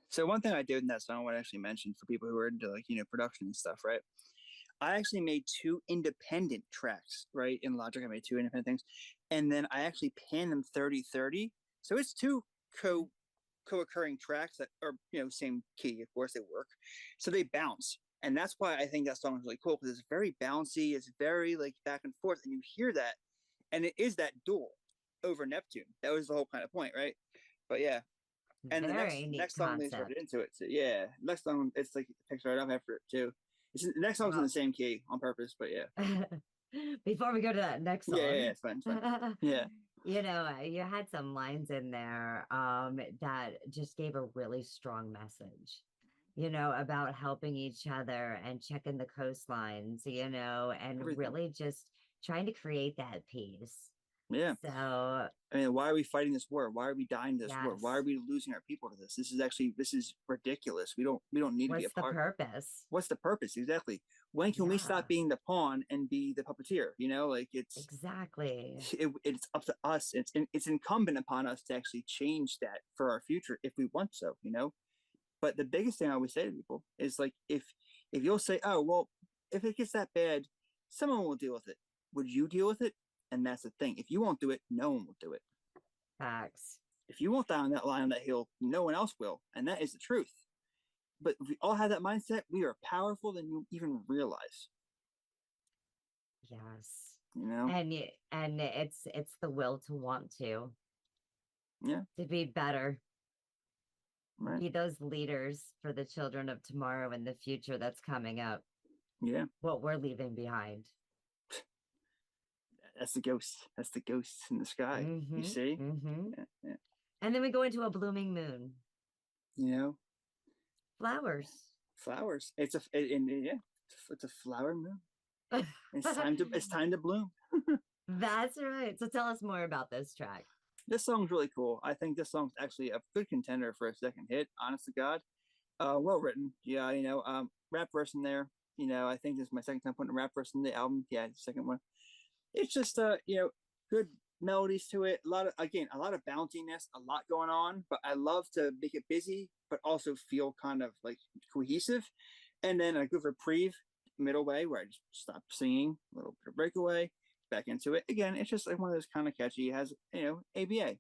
So one thing I did in that song, I want to actually mention for people who are into like, production and stuff, right? I actually made 2 independent tracks, right? In Logic, I made 2 independent things. And then I actually panned them 30-30. So it's 2 co-occurring tracks that are, same key. Of course they work. So they bounce. And that's why I think that song is really cool, because it's very bouncy. It's very like back and forth. And you hear that. And it is that duel over Neptune. That was the whole kind of point, right? But yeah. And Very the neat next song they concept. started into it. So yeah. Next song, it's like it picks right up after it too. The next song's in the same key on purpose, but yeah. Before we go to that next song. Yeah, it's fine. Yeah. You had some lines in there that just gave a really strong message, about helping each other and checking the coastlines, and Everything. really just trying to create that peace. Yeah. So, I mean, why are we fighting this war? Why are we dying this war? Yes. Why are we losing our people to this? This is ridiculous. We don't need to be a part. What's the purpose? What's the purpose? Exactly. When can we stop being the pawn and be the puppeteer? Like it's exactly. It's up to us. It's incumbent upon us to actually change that for our future if we want so. But the biggest thing I always say to people is like, if you'll say, oh well, if it gets that bad, someone will deal with it. Would you deal with it? And that's the thing. If you won't do it, no one will do it. Facts. If you won't die on that line, on that hill, no one else will. And that is the truth. But if we all have that mindset, we are powerful than you even realize. Yes. And it's the will to want to. Yeah. To be better. Right. Be those leaders for the children of tomorrow and the future that's coming up. Yeah. What we're leaving behind. That's the ghost. That's the ghost in the sky. You see? Yeah. And then we go into a blooming moon. Flowers. It's a flower moon. It's time to bloom. That's right. So tell us more about this track. This song's really cool. I think this song's actually a good contender for a second hit, honest to God. Well written. Yeah, rap verse in there. I think this is my second time putting a rap verse in the album. Yeah, the second one. It's just good melodies to it. A lot of bounciness, a lot going on, but I love to make it busy, but also feel kind of like cohesive. And then a good reprieve middle way where I just stop singing, a little bit of breakaway, back into it. Again, it's just like one of those kind of catchy, it has, ABA.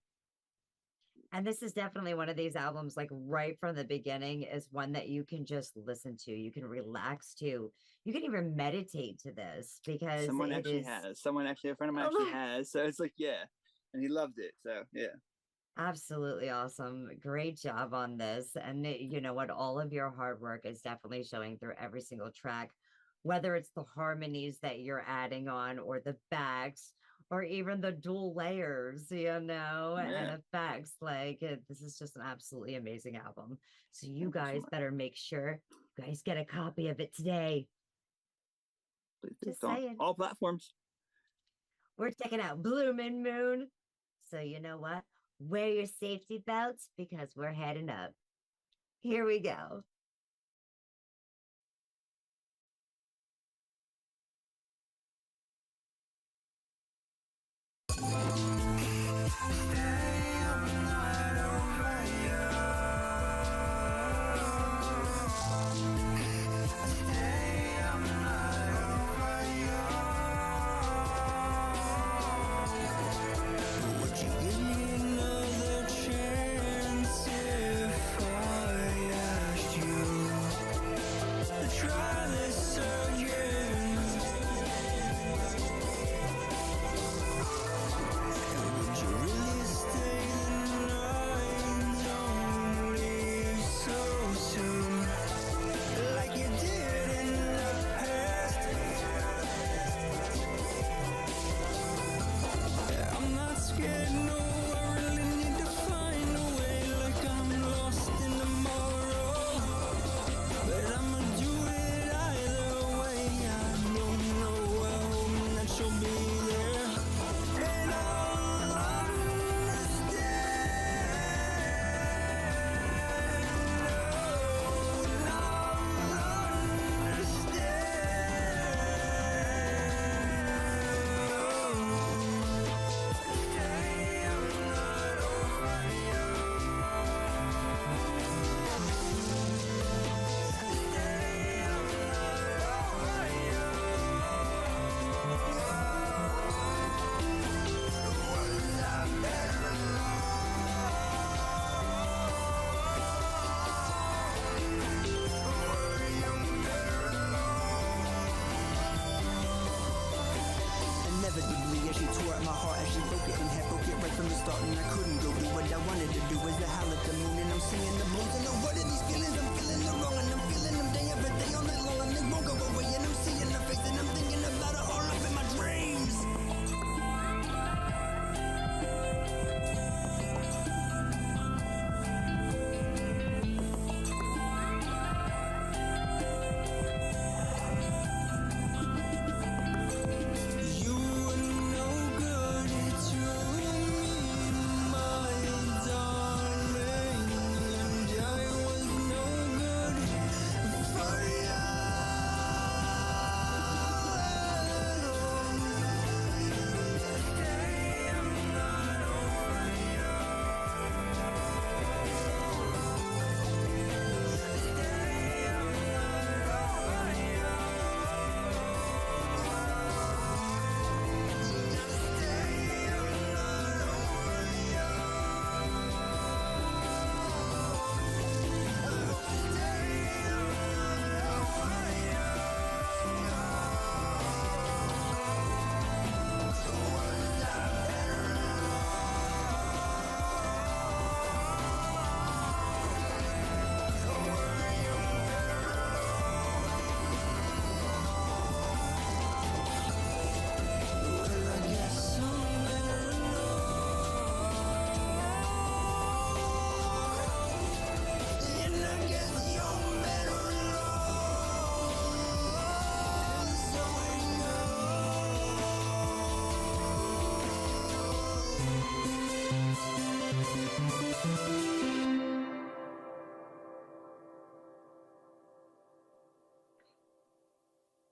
And this is definitely one of these albums, like right from the beginning, is one that you can just listen to. You can relax to. You can even meditate to this because Someone a friend of mine actually has. So it's like, yeah. And he loved it. So yeah. Absolutely awesome. Great job on this. And you know what? All of your hard work is definitely showing through every single track, whether it's the harmonies that you're adding on or the backs or even the dual layers, and effects. Like this is just an absolutely amazing album. So you guys better make sure you guys get a copy of it today. Just saying. All platforms. We're checking out Bloomin' Moon. So you know what? Wear your safety belts because we're heading up. Here we go. Would you really starting. I couldn't go do what I wanted to do. Is the howl at the moon, and I'm singing the blues. And the what are these feelings? I'm feeling the wrong, and I'm feeling them day after day all night long. And they won't go away, and I'm seeing the face, and I'm thinking about it all up in my dreams.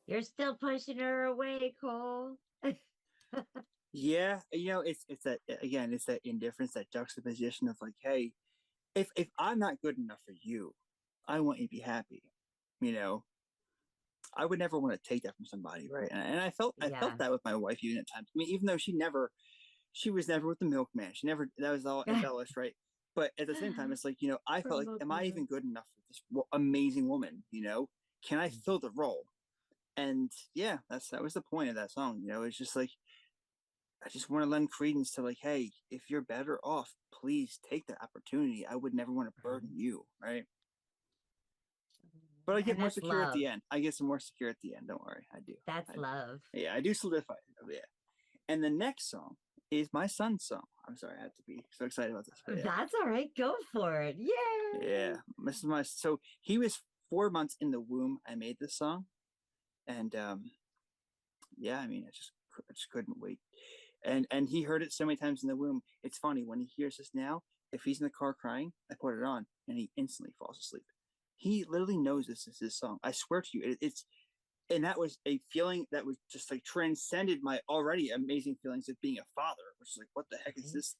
You're still pushing her away, Cole. Yeah, it's that again, it's that indifference, that juxtaposition of like, hey, if I'm not good enough for you, I want you to be happy. I would never want to take that from somebody, right? And I felt that with my wife even at times. I mean, even though she was never with the milkman. She never, that was all embellished, right? But at the same time, it's like, I felt like, am I even good enough for this amazing woman? Can I fill the role? And yeah, that was the point of that song. It's just like, I just want to lend credence to like, hey, if you're better off, please take the opportunity. I would never want to burden you, right? But I get more secure at the end. I get some more secure at the end. Don't worry, I do. That's love. Yeah, I do solidify it. Yeah. And the next song is my son's song. I'm sorry, I had to be so excited about this. Yeah. That's all right. Go for it. Yay! Yeah, this is so he was 4 months in the womb. I made this song, and yeah, I mean, I just couldn't wait. And he heard it so many times in the womb. It's funny when he hears this now. If he's in the car crying, I put it on, and he instantly falls asleep. He literally knows this is his song. I swear to you, and that was a feeling that was just like transcended my already amazing feelings of being a father, which is like, what the heck is this?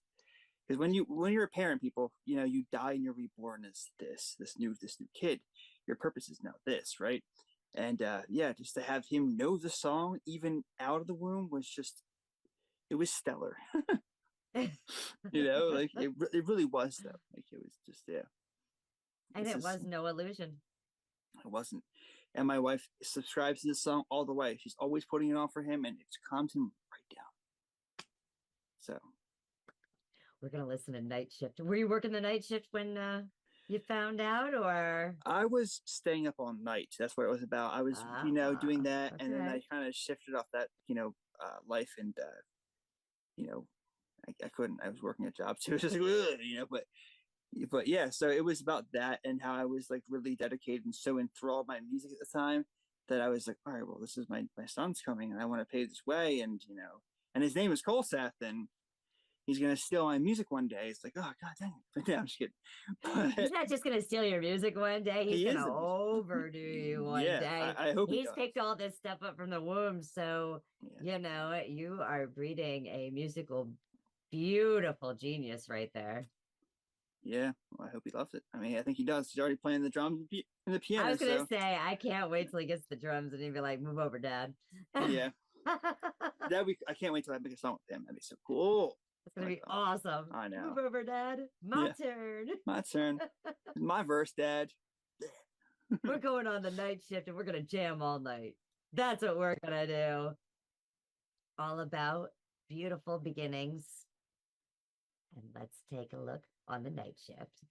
Because when you're a parent, people, you die and you're reborn as this new kid. Your purpose is now this, right? And yeah, just to have him know the song even out of the womb was just, it was stellar. Like it really was though. Like it was just, yeah. And it was no illusion. It wasn't. And my wife subscribes to this song all the way. She's always putting it on for him, and it's calmed him right down. So we're gonna listen to Night Shift. Were you working the night shift when you found out, or? I was staying up all night. That's what it was about. I was, doing that, and then I kind of shifted off that, life, and I couldn't. I was working a job too. It was just like, but yeah, so it was about that and how I was like really dedicated and so enthralled by music at the time that I was like, all right, well, this is my son's coming and I want to pay this way, and and his name is ColSeth, and he's gonna steal my music one day. It's like, oh god dang it. Yeah, I'm just kidding. He's not just gonna steal your music one day, he's gonna overdo you one day. I hope he's picked all this stuff up from the womb, so you are breeding a musical beautiful genius right there. Yeah, well, I hope he loves it. I mean, I think he does. He's already playing the drums and the piano. I was gonna say, I can't wait till he gets the drums and he'd be like, "Move over, Dad." Yeah, I can't wait till I make a song with him. That'd be so cool. It's gonna be awesome. I know. Move over, Dad. My turn. My turn. My verse, Dad. We're going on the night shift and we're gonna jam all night. That's what we're gonna do. All about beautiful beginnings And let's take a look on the night shift.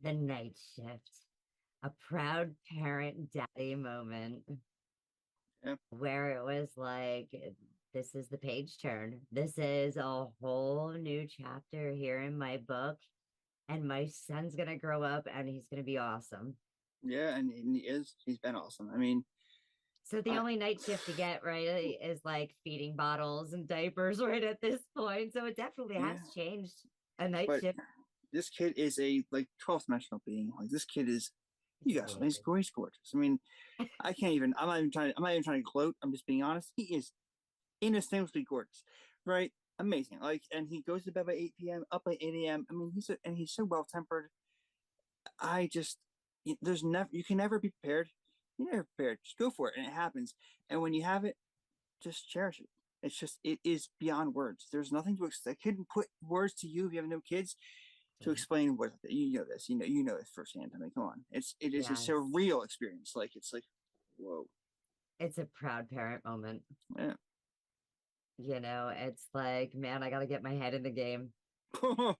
The night shift, a proud parent daddy moment. Yeah. Where it was like, this is the page turn. This is a whole new chapter here in my book. And my son's going to grow up and he's going to be awesome. Yeah, and he's been awesome. I mean, so the only night shift to get right is like feeding bottles and diapers right at this point. So it definitely has changed a night shift. This kid is a like 12th dimensional being. Like this kid is, you guys, he's gorgeous. I mean, I'm not even trying to gloat. I'm just being honest. He is inestimably gorgeous, right? Amazing. Like, and he goes to bed by 8 p.m., up by 8 a.m. I mean, he's so well tempered. You can never be prepared. You're never prepared. Just go for it, and it happens. And when you have it, just cherish it. It is beyond words. There's nothing to explain. I couldn't put words to you if you have no kids to explain what you know this. You know it firsthand. I mean, come on. It is a surreal experience. Like it's like, whoa. It's a proud parent moment. Yeah. You know, it's like, man, I got to get my head in the game. But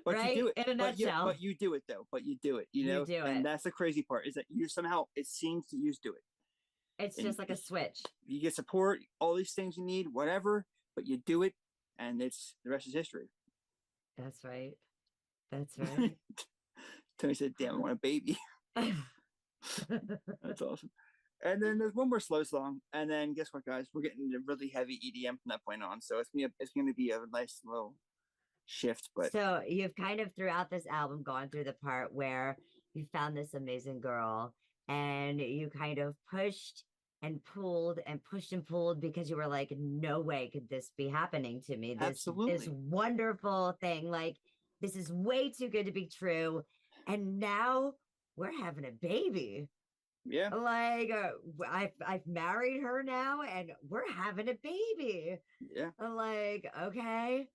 right? You do it in a nutshell. But you do it though. But you do it. You know, and that's the crazy part is that you somehow it seems that you just do it. It's just like a switch. You get support, all these things you need, whatever, but you do it, and the rest is history. That's right. That's right. Tony said, "Damn, I want a baby." That's awesome. And then there's one more slow song, and then guess what, guys? We're getting a really heavy EDM from that point on. So it's gonna be a nice little shift. But so you've kind of throughout this album gone through the part where you found this amazing girl, and you kind of pushed and pulled and pushed and pulled because you were like, no way could this be happening to me. This wonderful thing. Like, this is way too good to be true. And now we're having a baby. Yeah. Like, I've married her now and we're having a baby. Yeah. Like, okay.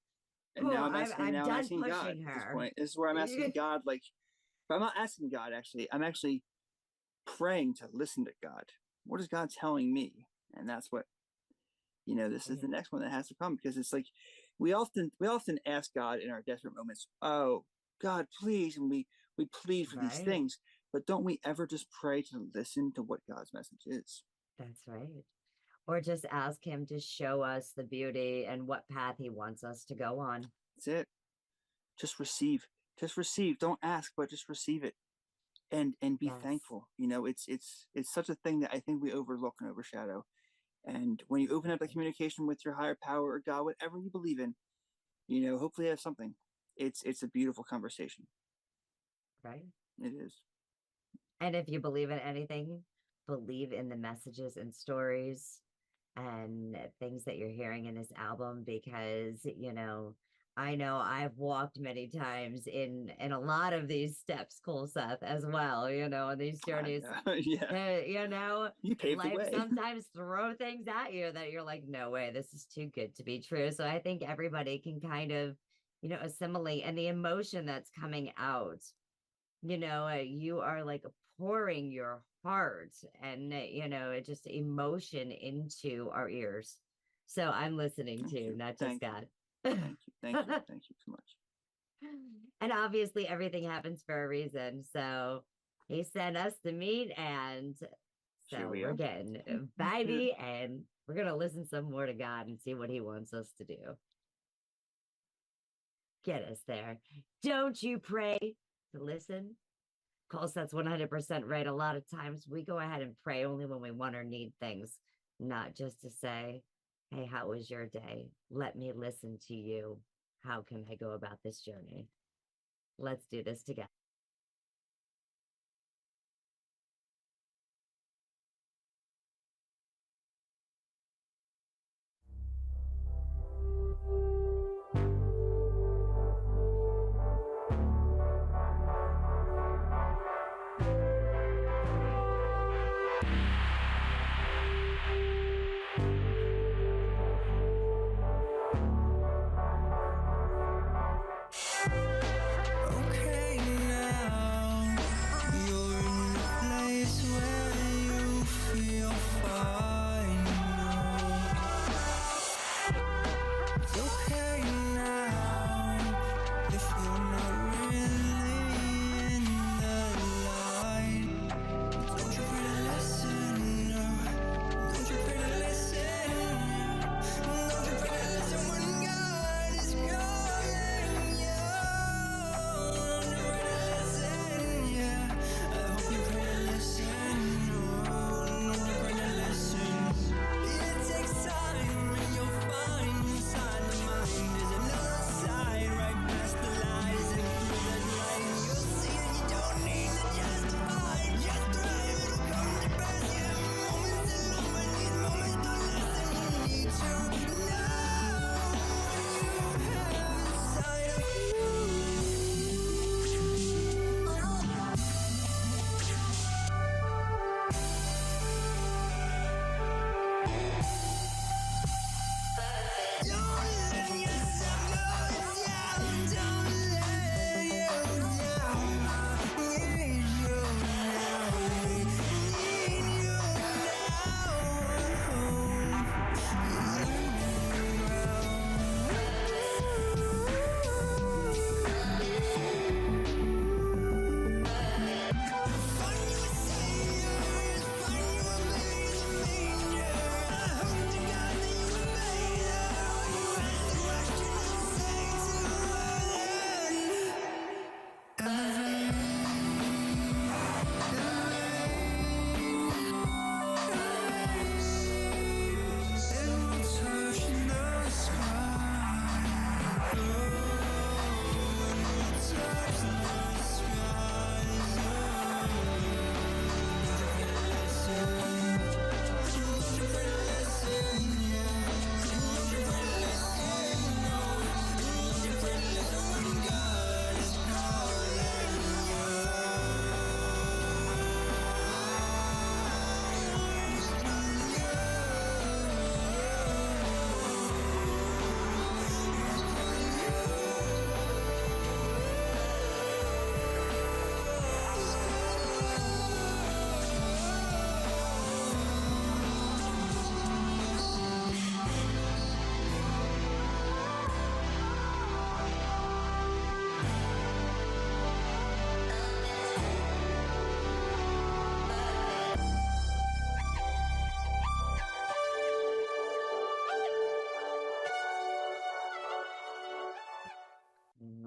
And cool. now I'm done asking God pushing at this her. point. This is where I'm asking God, like, but I'm not asking God, actually. I'm actually praying to listen to God. What is God telling me? And that's what, this is the next one that has to come, because it's like we often ask God in our desperate moments, oh, God, please, and we plead for these things, but don't we ever just pray to listen to what God's message is? That's right. Or just ask him to show us the beauty and what path he wants us to go on. That's it. Just receive. Just receive. Don't ask, but just receive it. And be thankful. It's such a thing that I think we overlook and overshadow. And when you open up the communication with your higher power or God, whatever you believe in, hopefully you have something. It's a beautiful conversation. Right. It is. And if you believe in anything, believe in the messages and stories and things that you're hearing in this album, because, I know I've walked many times in a lot of these steps, ColSeth, as well, on these journeys. Yeah. You paved the way. Sometimes throw things at you that you're like, no way, this is too good to be true. So I think everybody can kind of, assimilate, and the emotion that's coming out, you are like pouring your heart and, just emotion into our ears. So I'm listening to, not just God. Thank you so much. And obviously everything happens for a reason. So he sent us to meet, and so we're getting vibey, and we're going to listen some more to God and see what he wants us to do. Get us there. Don't you pray to listen? ColSeth's 100% right. A lot of times we go ahead and pray only when we want or need things, not just to say, hey, how was your day? Let me listen to you. How can I go about this journey? Let's do this together. Okay, now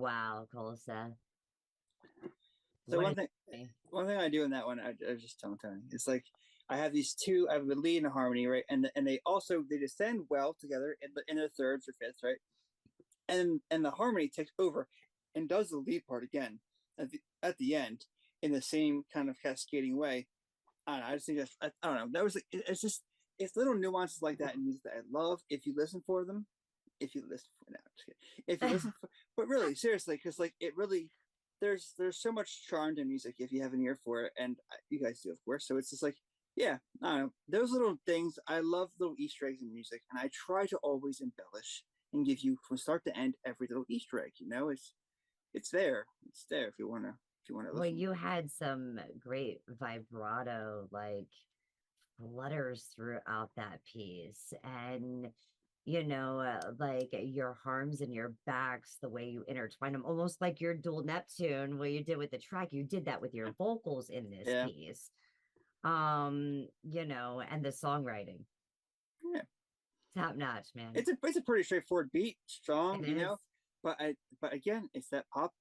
Wow, ColSeth. So one thing I do in that one, I was just telling Tony, it's like I have I have a lead and a harmony, right? And they descend well together in their thirds or fifths, right? And the harmony takes over and does the lead part again at the end in the same kind of cascading way. I just think I don't know. That was it's little nuances like that in music that I love. If you listen for them, if you listen for, but really seriously, because like it really. There's so much charm to music if you have an ear for it, and you guys do, of course. So it's just like, yeah, I don't know. Those little things, I love little Easter eggs in music, and I try to always embellish and give you from start to end every little Easter egg. You know, it's there. It's there if you wanna listen. Well, you had some great vibrato like flutters throughout that piece, and like your harms and your backs, the way you intertwine them, almost like your dual Neptune, what you did with the track, you did that with your vocals in this piece. And the songwriting. Yeah. Top notch, man. It's a pretty straightforward beat, strong, but again, it's that pop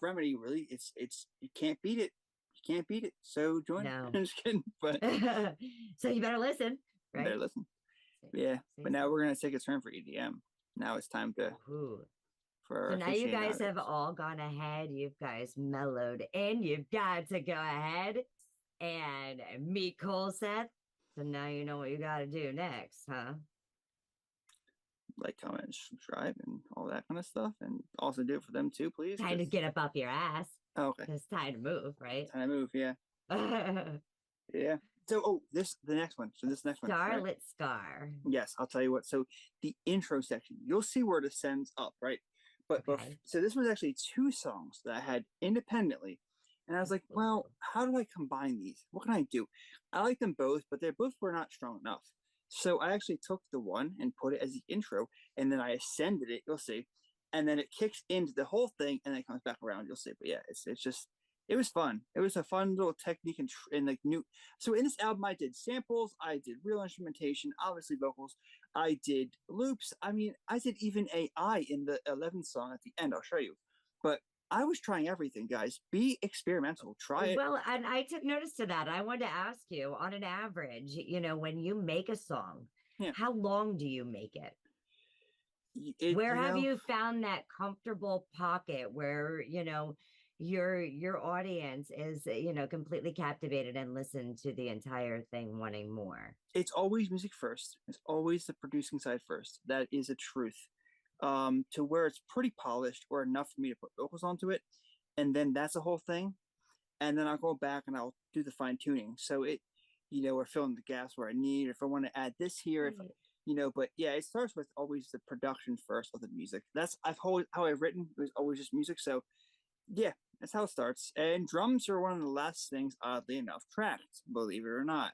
remedy, really. It's you can't beat it. You can't beat it. So join it. I'm just kidding. But so you better listen, right? You better listen. Yeah, but now we're gonna take a turn for EDM. Now it's time to. So now you guys have all gone ahead. You guys mellowed in. You've got to go ahead and meet ColSeth. So now you know what you got to do next, huh? Like, comment, subscribe, and all that kind of stuff, and also do it for them too, please. Time to get up off your ass. Oh, okay. It's time to move, right? Time to move, yeah. Yeah. So, the next one. So this next one. Starlit right? Scar. Yes, I'll tell you what. So the intro section, you'll see where it ascends up, right? But so this was actually 2 songs that I had independently. And I was like, well, how do I combine these? What can I do? I like them both, but they both were not strong enough. So I actually took the one and put it as the intro, and then I ascended it, you'll see. And then it kicks into the whole thing, and then it comes back around, you'll see. But yeah, it's just, it was fun. It was a fun little technique and like new. So in this album, I did samples, I did real instrumentation, obviously vocals, I did loops. I mean, I did even AI in the 11th song at the end. I'll show you. But I was trying everything, guys. Be experimental. Try it. Well, and I took notice to that. I wanted to ask you, on an average, when you make a song, how long do you make it? Where have you found that comfortable pocket where, your audience is, completely captivated and listen to the entire thing wanting more? It's always music first. It's always the producing side first. That is a truth. To where it's pretty polished or enough for me to put vocals onto it. And then that's the whole thing. And then I'll go back and I'll do the fine tuning. So we're filling the gaps where I need, if I want to add this here, but yeah, it starts with always the production first of the music. That's how I've written. It was always just music. So yeah, that's how it starts. And drums are one of the last things, oddly enough, tracked, believe it or not.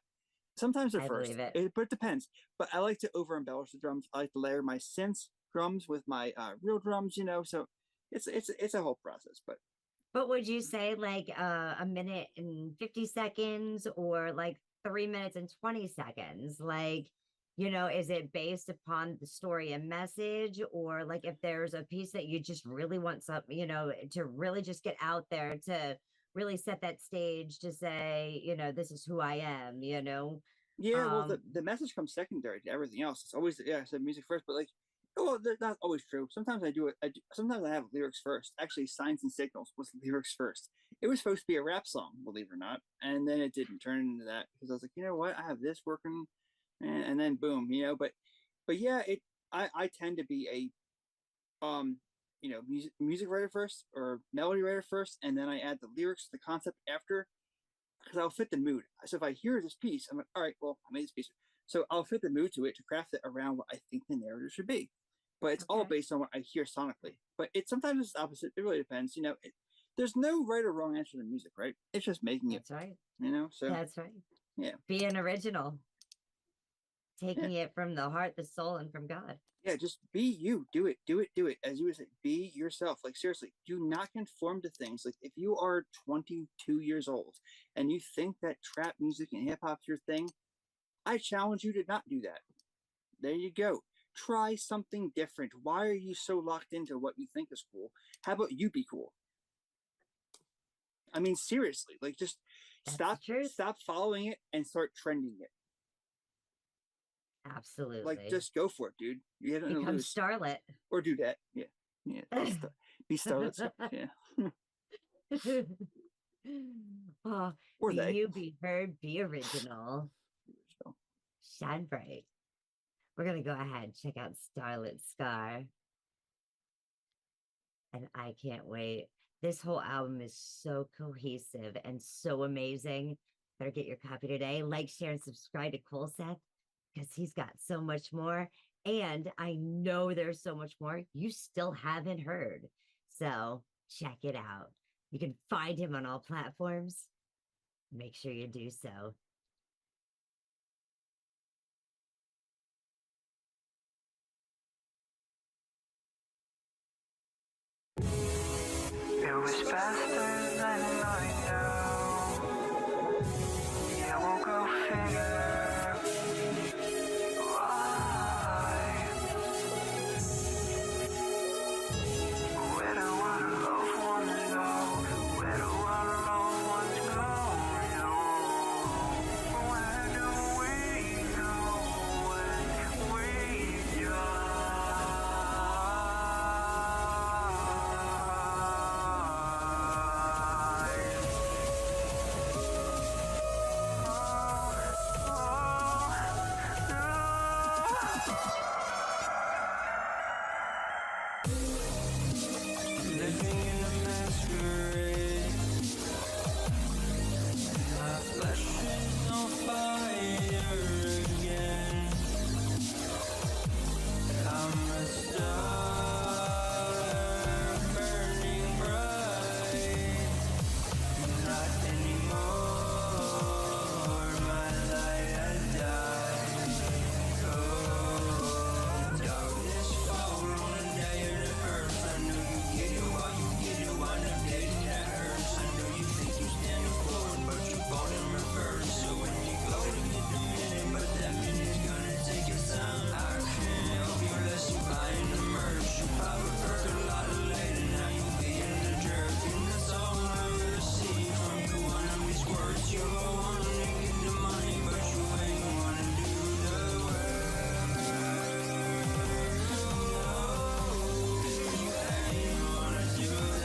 Sometimes they're first, but it depends. But I like to over embellish the drums. I like to layer my synths drums with my real drums, so it's a whole process. But would you say like a minute and 50 seconds or like 3 minutes and 20 seconds? Like, is it based upon the story and message, or like if there's a piece that you just really want something, to really just get out there, to really set that stage, to say, this is who I am, Yeah, well, the message comes secondary to everything else. It's always, I said music first, but like, well, that's not always true. Sometimes I do it. Sometimes I have lyrics first. Actually, Signs and Signals was lyrics first. It was supposed to be a rap song, believe it or not, and then it didn't turn into that because I was like, you know what, I have this working, and then boom, But yeah, I tend to be a music writer first or melody writer first, and then I add the lyrics, the concept after, because I'll fit the mood. So if I hear this piece, I'm like, all right, well, I made this piece, so I'll fit the mood to it to craft it around what I think the narrative should be. But it's all based on what I hear sonically. But sometimes it's opposite. It really depends. There's no right or wrong answer to music, right? It's just making it. That's right. So that's right. Yeah. Be an original. Taking it from the heart, the soul, and from God. Yeah, just be you. Do it. As you would say, be yourself. Like, seriously, do not conform to things. Like, if you are 22 years old and you think that trap music and hip hop's your thing, I challenge you to not do that. There you go. Try something different. Why are you so locked into what you think is cool? How about you be cool? I mean, seriously, like just stop following it and start trending it. Absolutely. Like just go for it, dude. You have nothing to Become lose. starlet. Or do that. Yeah. Yeah. Be starlet. Yeah. Oh, Or be they. you, be heard, be original. Shine bright. We're gonna go ahead and check out Starlit Scar. And I can't wait. This whole album is so cohesive and so amazing. Better get your copy today. Like, share, and subscribe to ColSeth because he's got so much more. And I know there's so much more you still haven't heard. So check it out. You can find him on all platforms. Make sure you do so. It was faster than I know. Yeah, we'll go figure why. Where do our loved ones go? Where do our loved ones go? Where do we go when we die? Living in a masquerade. My flesh is on fire again. I'm a star burning bright. Not anymore. My light has died. Oh, darkness fall on the day of the earth. I know you get it while you get it on the day that hurts. I know you think you standing forward, but you fall in reverse. So when you go to get the minute, but that minute's gonna take your time. I can't help you unless you buying the merch. You pop a perk a lot of later, now you being a jerk. And that's all I ever see from you. One of these words, you wanna get the money, but you ain't wanna do the work. You ain't wanna do the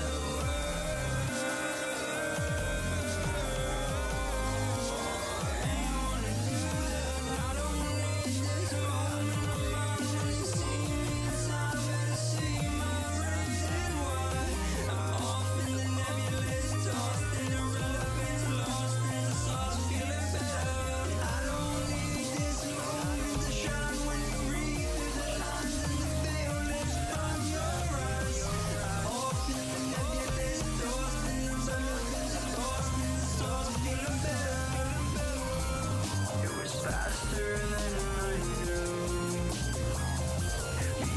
It was faster than I knew.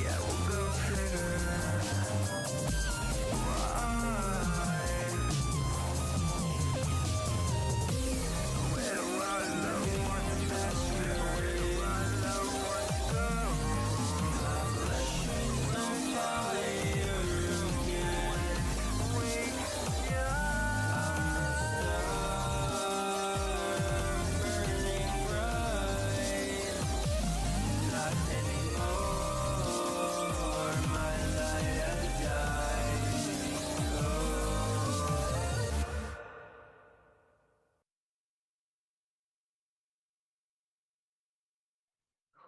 Yeah, we'll go figure why. Where do our loved ones masquerade? Where do our loved ones go? My flesh is on fire again. We burning bright. Not anymore. My light has died.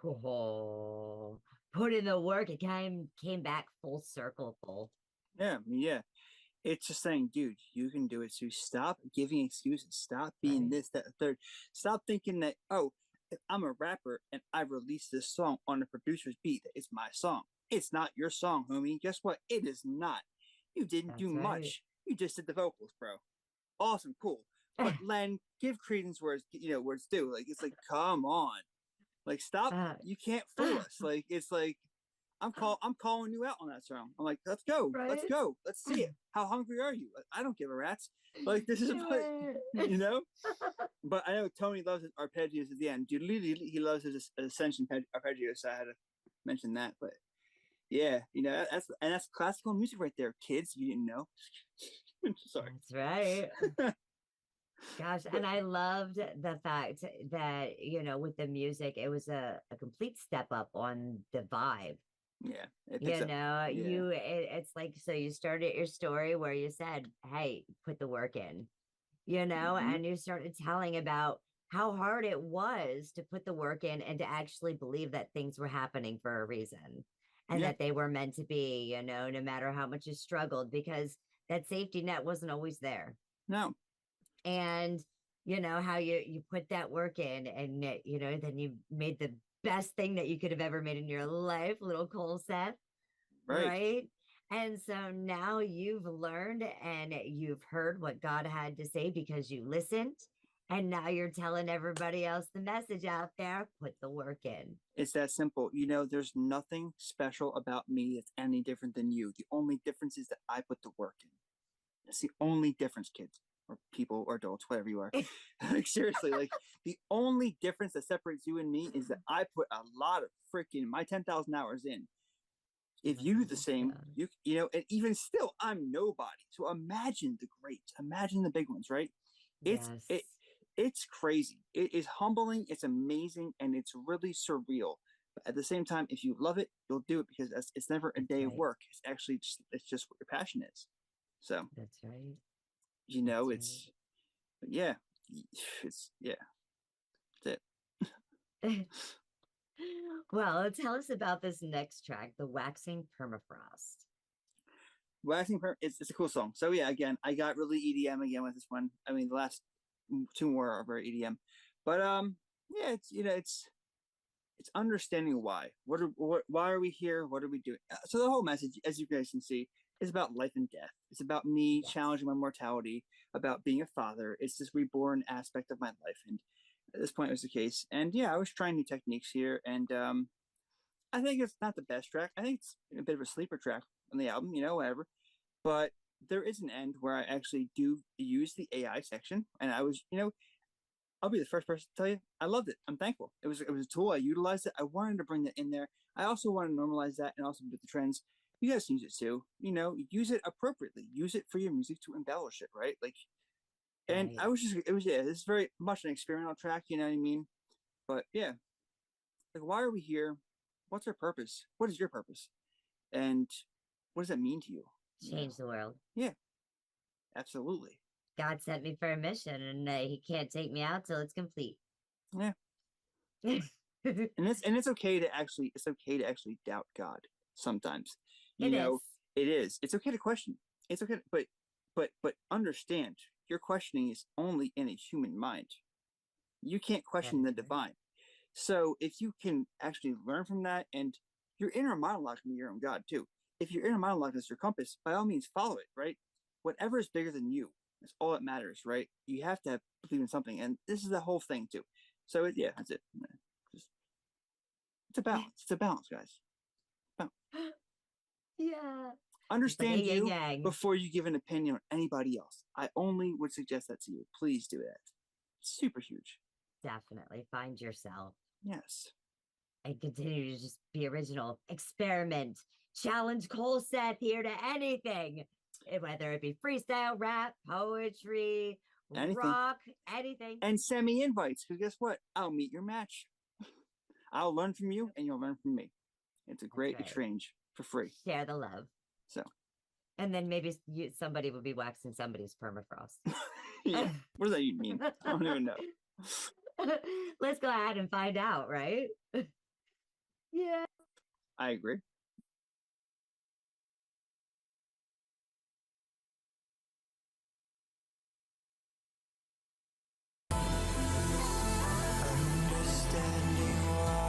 Oh, put in the work. It came back full circle, Cole. Yeah, yeah. It's just saying, dude, you can do it. So stop giving excuses. Stop being this, that, third. Stop thinking that, oh, if I'm a rapper and I release this song on a producer's beat, that it's my song. It's not your song, homie. Guess what? It is not. You didn't do much. You just did the vocals, bro. Awesome, cool. But Len, give credence where it's due. Like, it's like, come on. Like, stop. You can't fool us. Like, it's like, I'm calling you out on that song. I'm like, let's go. Let's go. Let's see it. How hungry are you? Like, I don't give a rat's. Like, this is like, But I know Tony loves his arpeggios at the end. Dude, he loves his Ascension arpeggios. So I had to mention that, but yeah, that's classical music right there, kids. You didn't know. Sorry. That's right. Gosh, and I loved the fact that, with the music, it was a complete step up on the vibe. Yeah. It's like, so you started your story where you said, hey, put the work in, and you started telling about how hard it was to put the work in and to actually believe that things were happening for a reason and that they were meant to be, no matter how much you struggled, because that safety net wasn't always there. No. And how you put that work in, and then you made the best thing that you could have ever made in your life, little ColSeth, right? And so now you've learned and you've heard what God had to say because you listened, and now you're telling everybody else the message out there: put the work in. It's that simple. There's nothing special about me that's any different than you. The only difference is that I put the work in. That's the only difference, kids. Or people or adults, whatever you are. Like, seriously, like, the only difference that separates you and me is that I put a lot of freaking my 10,000 hours in. If you do the same, and even still, I'm nobody. So imagine the greats, imagine the big ones, right? It's crazy. It is humbling. It's amazing, and it's really surreal. But at the same time, if you love it, you'll do it, because it's never a day of work. It's actually just what your passion is. So that's right. That's it. Well, tell us about this next track, the Waxing Permafrost. It's a cool song. So yeah, again, I got really EDM again with this one. I mean, the last two more are very EDM, but it's understanding why. Why are we here? What are we doing? So the whole message, as you guys can see, is about life and death. It's about me challenging my mortality, about being a father. It's this reborn aspect of my life, and at this point it was the case. And I was trying new techniques here, and I think it's not the best track. I think it's a bit of a sleeper track on the album, whatever. But there is an end where I actually do use the AI section, and I was, I'll be the first person to tell you, I loved it. I'm thankful. It was a tool. I utilized it. I wanted to bring that in there. I also want to normalize that, and also with the trends. You guys use it too, use it appropriately, use it for your music to embellish it, right? Like, and it's very much an experimental track, you know what I mean? But yeah, like, why are we here? What's our purpose? What is your purpose? And what does that mean to you? Change the world. Yeah, absolutely. God sent me for a mission, and he can't take me out till it's complete. Yeah. and it's okay to actually doubt God sometimes. It is. It's okay to question. It's okay, but understand, your questioning is only in a human mind. You can't question the divine. So if you can actually learn from that, and your inner monologue can be your own God too. If your inner monologue is your compass, by all means follow it, right? Whatever is bigger than you, that's all that matters, right? You have to believe in something, and this is the whole thing too. So that's it. It's a balance. It's a balance, guys. Yeah. Understand you before you give an opinion on anybody else. I only would suggest that to you. Please do that. It's super huge. Definitely find yourself. Yes. And continue to just be original. Experiment. Challenge ColSeth here to anything. Whether it be freestyle, rap, poetry, rock, anything. And send me invites, because guess what? I'll meet your match. I'll learn from you, and you'll learn from me. It's a great exchange for free. Share the love. So. And then maybe somebody will be waxing somebody's permafrost. Yeah. What does that even mean? I don't even know. Let's go ahead and find out, right? Yeah. I agree. Understanding why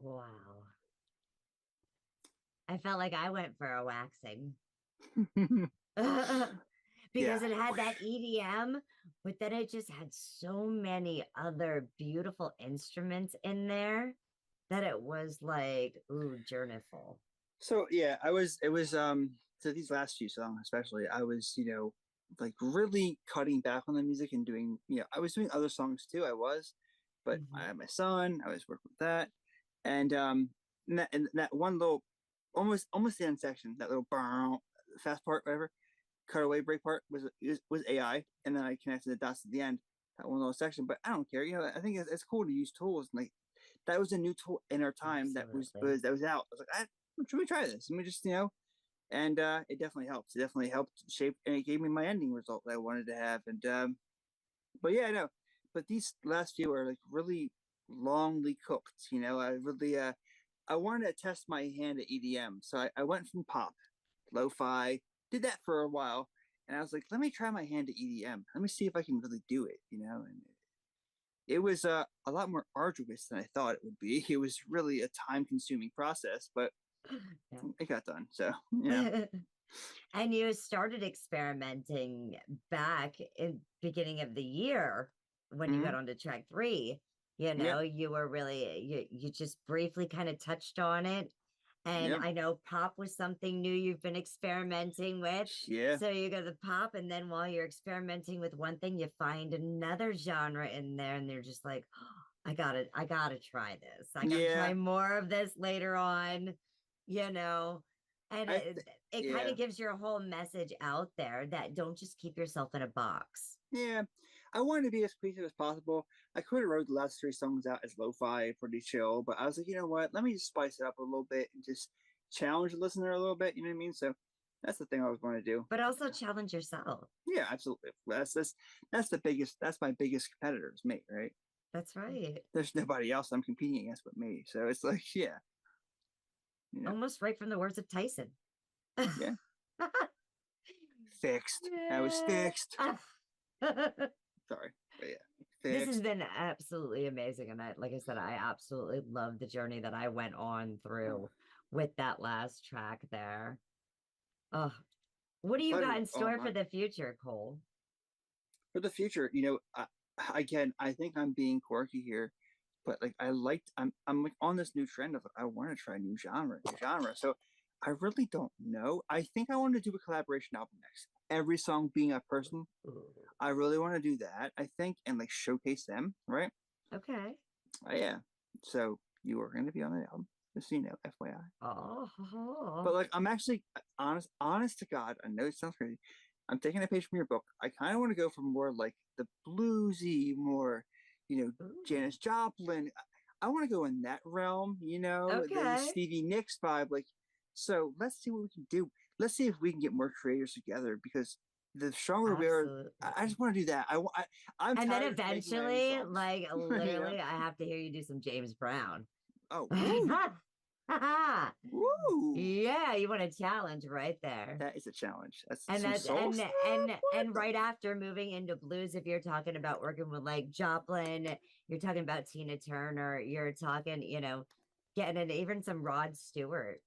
Wow. I felt like I went for a waxing. Because it had that EDM, but then it just had so many other beautiful instruments in there that it was like, ooh, journeyful. So yeah, it was so these last few songs especially, I was, like really cutting back on the music and doing, I was doing other songs too, but I had my son, I was working with that. And and that one little almost the end section, that little fast part, whatever, cutaway break part was AI, and then I connected the dots at the end, that one little section. But I don't care, I think it's cool to use tools, and like that was a new tool in our time that was out. I was like, should we try this? Let me just, and it definitely helps. It definitely helped shape, and it gave me my ending result that I wanted to have. And but yeah, I know. But these last few are like really longly cooked. I really I wanted to test my hand at EDM, so I went from pop, lo-fi, did that for a while, and I was like, let me try my hand at EDM. Let me see if I can really do it. And it was a lot more arduous than I thought it would be. It was really a time-consuming process, but it got done. So yeah. And you started experimenting back in beginning of the year when you got onto track 3. You were really you just briefly kind of touched on it. And I know pop was something new you've been experimenting with. Yeah. So you go to pop, and then while you're experimenting with one thing, you find another genre in there, and they're just like, oh, I gotta try this. I gotta try more of this later on, And it kind of gives your whole message out there that don't just keep yourself in a box. Yeah, I wanted to be as creative as possible. I could have wrote the last 3 songs out as lo-fi, pretty chill, but I was like, you know what? Let me just spice it up a little bit and just challenge the listener a little bit. You know what I mean? So that's the thing I was going to do. But also challenge yourself. Yeah, absolutely. That's the biggest. That's my biggest competitor is me, right? That's right. There's nobody else I'm competing against but me. So it's like, yeah. Almost right from the words of Tyson. Yeah. Fixed. I was fixed. Sorry, but yeah. This has been absolutely amazing, and like I said, I absolutely love the journey that I went on through with that last track there. Oh, what do you got in store for the future, Cole? For the future, I think I'm being quirky here, but like I'm like on this new trend of I want to try new genre. So I really don't know. I think I want to do a collaboration album next. Every song being a person. I really want to do that, I think, and like showcase them, right? Okay. Yeah. So you are going to be on the album, just so you know, FYI. Oh. But like, I'm actually honest to God, I know it sounds crazy. I'm taking a page from your book. I kind of want to go for more like the bluesy, more, Janis Joplin. I want to go in that realm, the Stevie Nicks vibe. Like, so let's see what we can do. Let's see if we can get more creators together, because the stronger we are, I just want to do that. I'm and then eventually, like literally, I have to hear you do some James Brown. Oh, woo. Yeah, you want a challenge right there. That is a challenge. And right after moving into blues, if you're talking about working with like Joplin, you're talking about Tina Turner, you're talking, getting in even some Rod Stewart.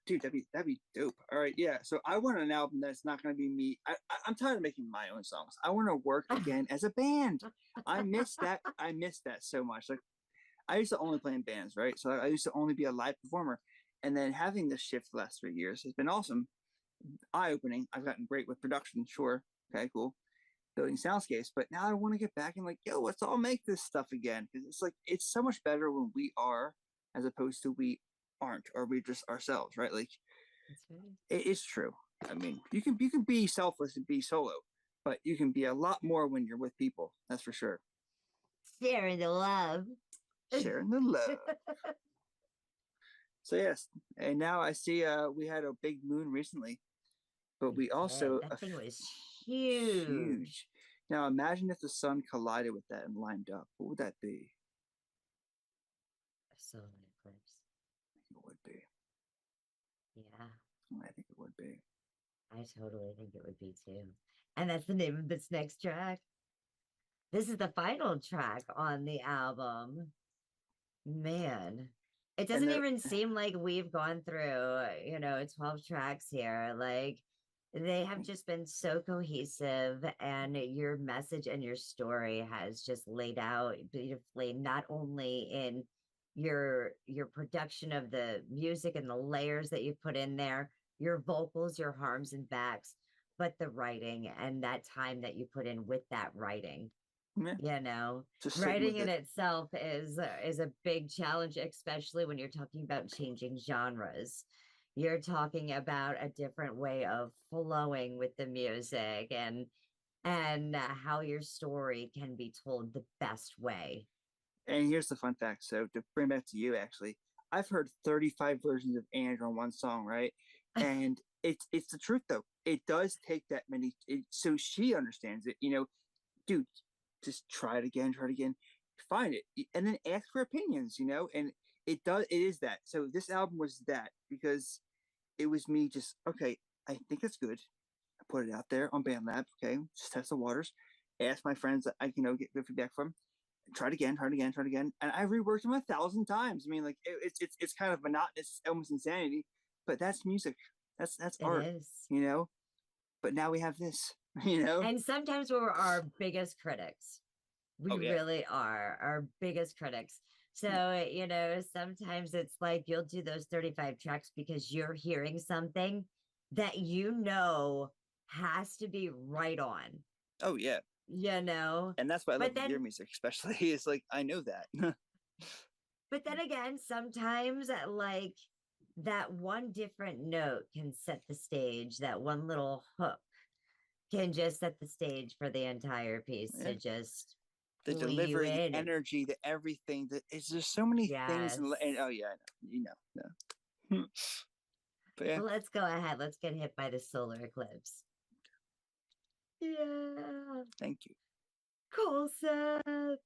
Dude, that'd be dope. All right, yeah. So I want an album that's not going to be me. I'm tired of making my own songs. I want to work again as a band. I miss that. I miss that so much. Like, I used to only play in bands, right? So I used to only be a live performer, and then having this shift the last 3 years has been awesome, eye-opening. I've gotten great with production, sure, okay, cool, building soundscapes, but now I want to get back and like, yo, let's all make this stuff again, because it's like it's so much better when we are as opposed to we aren't, or we just ourselves, right? Like, it is true. I mean, you can be selfless and be solo, but you can be a lot more when you're with people. That's for sure. Sharing the love. Sharing the love. So yes, and now I see we had a big moon recently, but we also that thing was huge. Now imagine if the sun collided with that and lined up. What would that be? A solar eclipse. I think it would be. Yeah. I think it would be. I totally think it would be too. And that's the name of this next track. This is the final track on the album. Man, it doesn't even seem like we've gone through, 12 tracks here. Like they have just been so cohesive, and your message and your story has just laid out beautifully, not only in your production of the music and the layers that you put in there, your vocals, your harms and backs, but the writing and that time that you put in with that writing. Just Writing in itself is a big challenge, especially when you're talking about changing genres. You're talking about a different way of flowing with the music, and how your story can be told the best way. And here's the fun fact. So to bring back to you, actually, I've heard 35 versions of Andrew on one song, right? And it's the truth though. It does take that many. So she understands it. Dude, just try it again, find it, and then ask for opinions. And it is that. So this album was that, because it was me just, okay, I think it's good. I put it out there on BandLab. Okay, just test the waters. Ask my friends that I get good feedback from. Try it again, and I reworked them 1,000 times. I mean, like it's kind of monotonous, it's almost insanity, but that's music. That's art. Is. But now we have this. And sometimes we're our biggest critics. We really are our biggest critics. So, sometimes it's like you'll do those 35 tracks because you're hearing something that has to be right on. Oh, yeah. And that's why I love your music, especially. It's like, I know that. But then again, sometimes like that one different note can set the stage, that one little hook can just set the stage for the entire piece to just the delivery, the energy, the everything. It's just so many things. And oh yeah, no. But yeah. Well, let's go ahead. Let's get hit by the solar eclipse. Yeah. Thank you. ColSeth.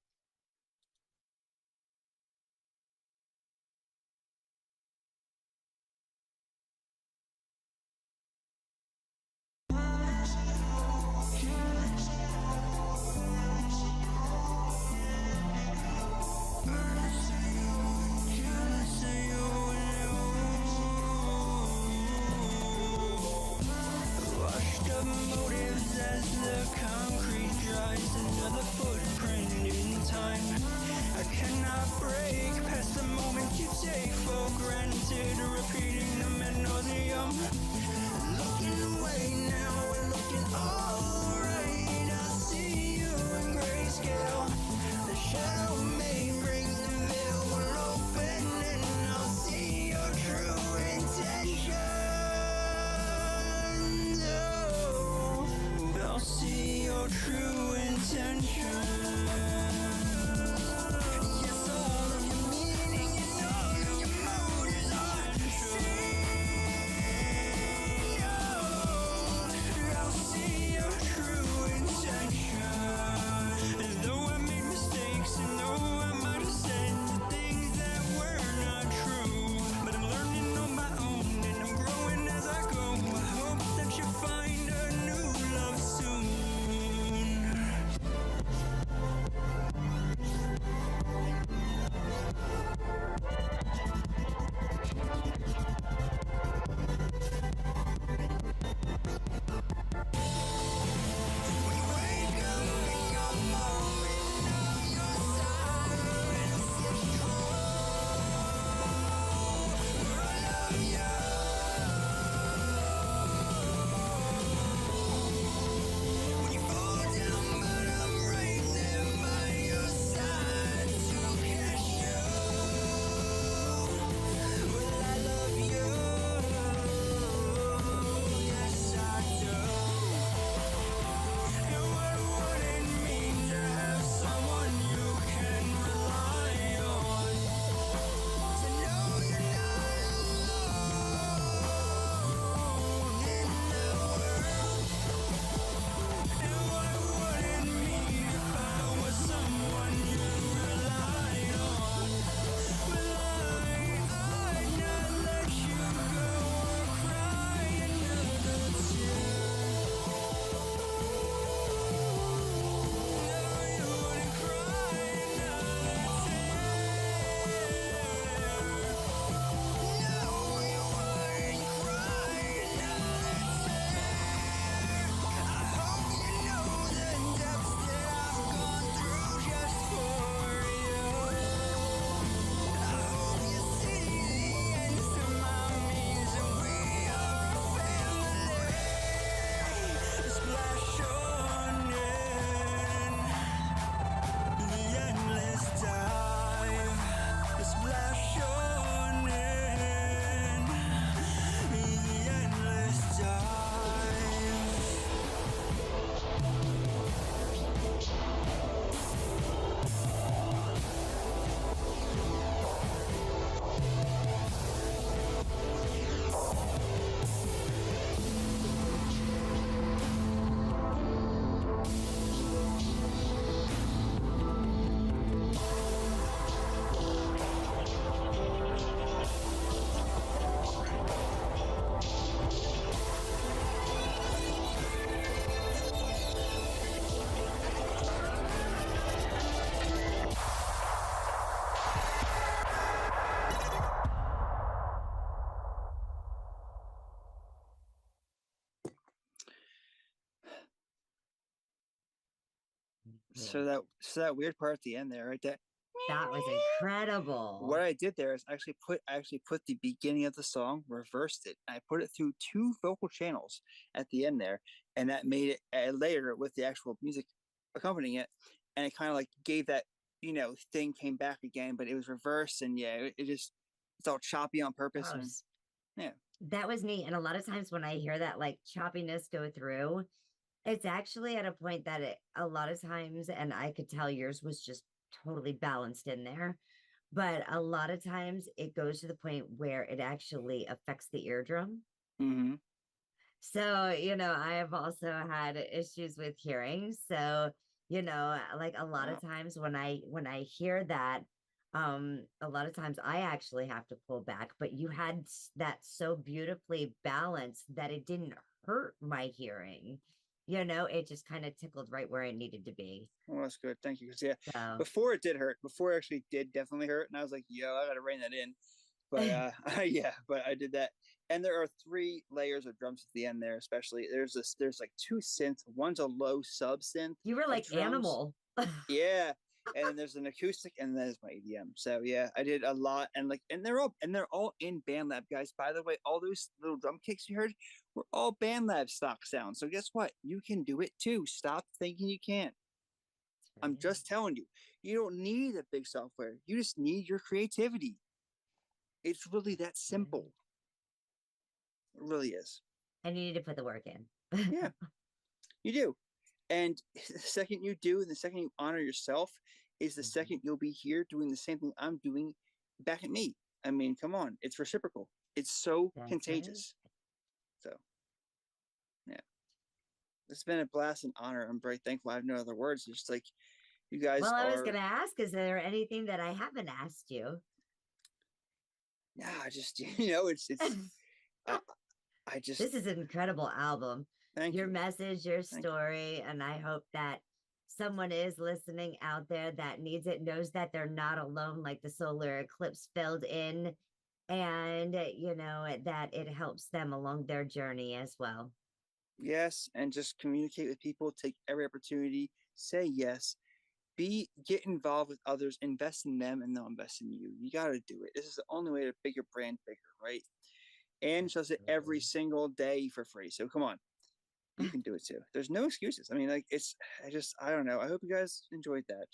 Another footprint in time. I cannot break past the moment you take for granted, repeating the melodium. Looking away now, we're looking alright. I see you in grayscale. The shadow may break the veil, will open and I'll see your true intentions. Oh, I'll see your true intention. Yes, all of your meaning and all of your motives are true. So that weird part at the end there, right? That was incredible. What I did there is I actually put the beginning of the song, reversed it. I put it through 2 vocal channels at the end there, and that made it later with the actual music accompanying it, and it kind of like gave that thing came back again, but it was reversed, and yeah, it's all choppy on purpose. And, yeah, that was neat. And a lot of times when I hear that like choppiness go through, it's actually at a point that a lot of times, and I could tell yours was just totally balanced in there, but a lot of times it goes to the point where it actually affects the eardrum. Mm-hmm. So, I have also had issues with hearing. So, like a lot of times when I hear that, a lot of times I actually have to pull back, but you had that so beautifully balanced that it didn't hurt my hearing. It just kind of tickled right where it needed to be. Well, that's good. Thank you. Because before it did hurt, before it actually did definitely hurt. And I was like, yo, I got to rein that in. But but I did that. And there are 3 layers of drums at the end there, especially. There's like 2 synths. One's a low sub synth. You were like Animal. Yeah. And then there's an acoustic, and then there's my EDM. So yeah, I did a lot, and they're all in BandLab, guys. By the way, all those little drum kicks you heard were all BandLab stock sounds. So guess what? You can do it too. Stop thinking you can't. Right. I'm just telling you, you don't need a big software. You just need your creativity. It's really that simple. It really is. And you need to put the work in. Yeah, you do. And the second you do, and the second you honor yourself, is the second you'll be here doing the same thing I'm doing back at me. I mean, come on, it's reciprocal. It's so contagious. Right. So, yeah, it's been a blast and honor. I'm very thankful. I have no other words. It's just like you guys. Well, I was going to ask, is there anything that I haven't asked you? Yeah, just it's. This is an incredible album. Thank your you. Message, your story, and I hope that someone is listening out there that needs it, knows that they're not alone, like the solar eclipse filled in, and that it helps them along their journey as well. Yes, and just communicate with people, take every opportunity, say yes, get involved with others, invest in them, and they'll invest in you. You got to do it. This is the only way to make your brand bigger, right? And does it every single day for free. So come on. You can do it too. There's no excuses. I mean, like I don't know. I hope you guys enjoyed that.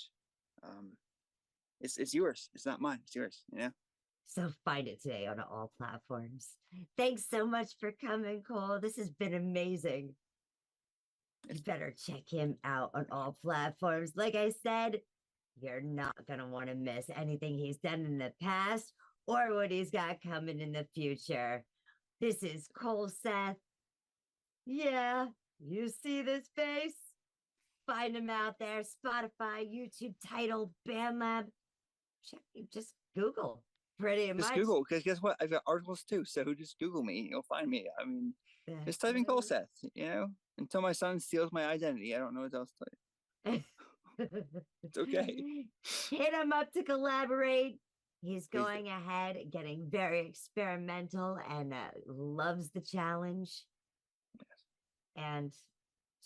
It's yours. It's not mine. It's yours. So find it today on all platforms. Thanks so much for coming, Cole. This has been amazing. You better check him out on all platforms. Like I said, you're not going to want to miss anything he's done in the past or what he's got coming in the future. This is ColSeth. Yeah, you see this face? Find him out there. Spotify, YouTube, Tidal, BandLab. Just Google. Pretty much. Just Google, because guess what? I've got articles too. So just Google me. You'll find me. I mean, just type in ColSeth, until my son steals my identity. I don't know what else to tell you. It's okay. Hit him up to collaborate. He's going ahead, getting very experimental and loves the challenge. Yes. And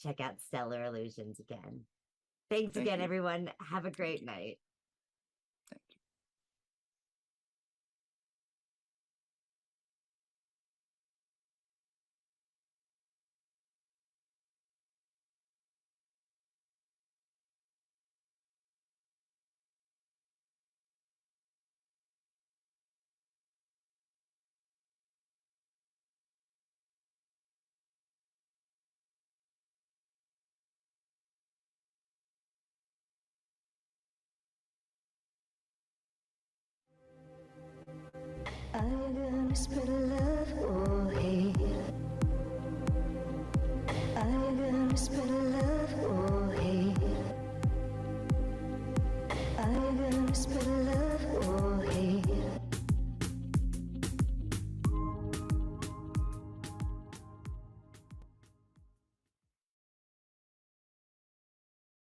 check out Stellar Illusions again. Thanks again, everyone. Have a great night. Thank you. I'm gonna spread love.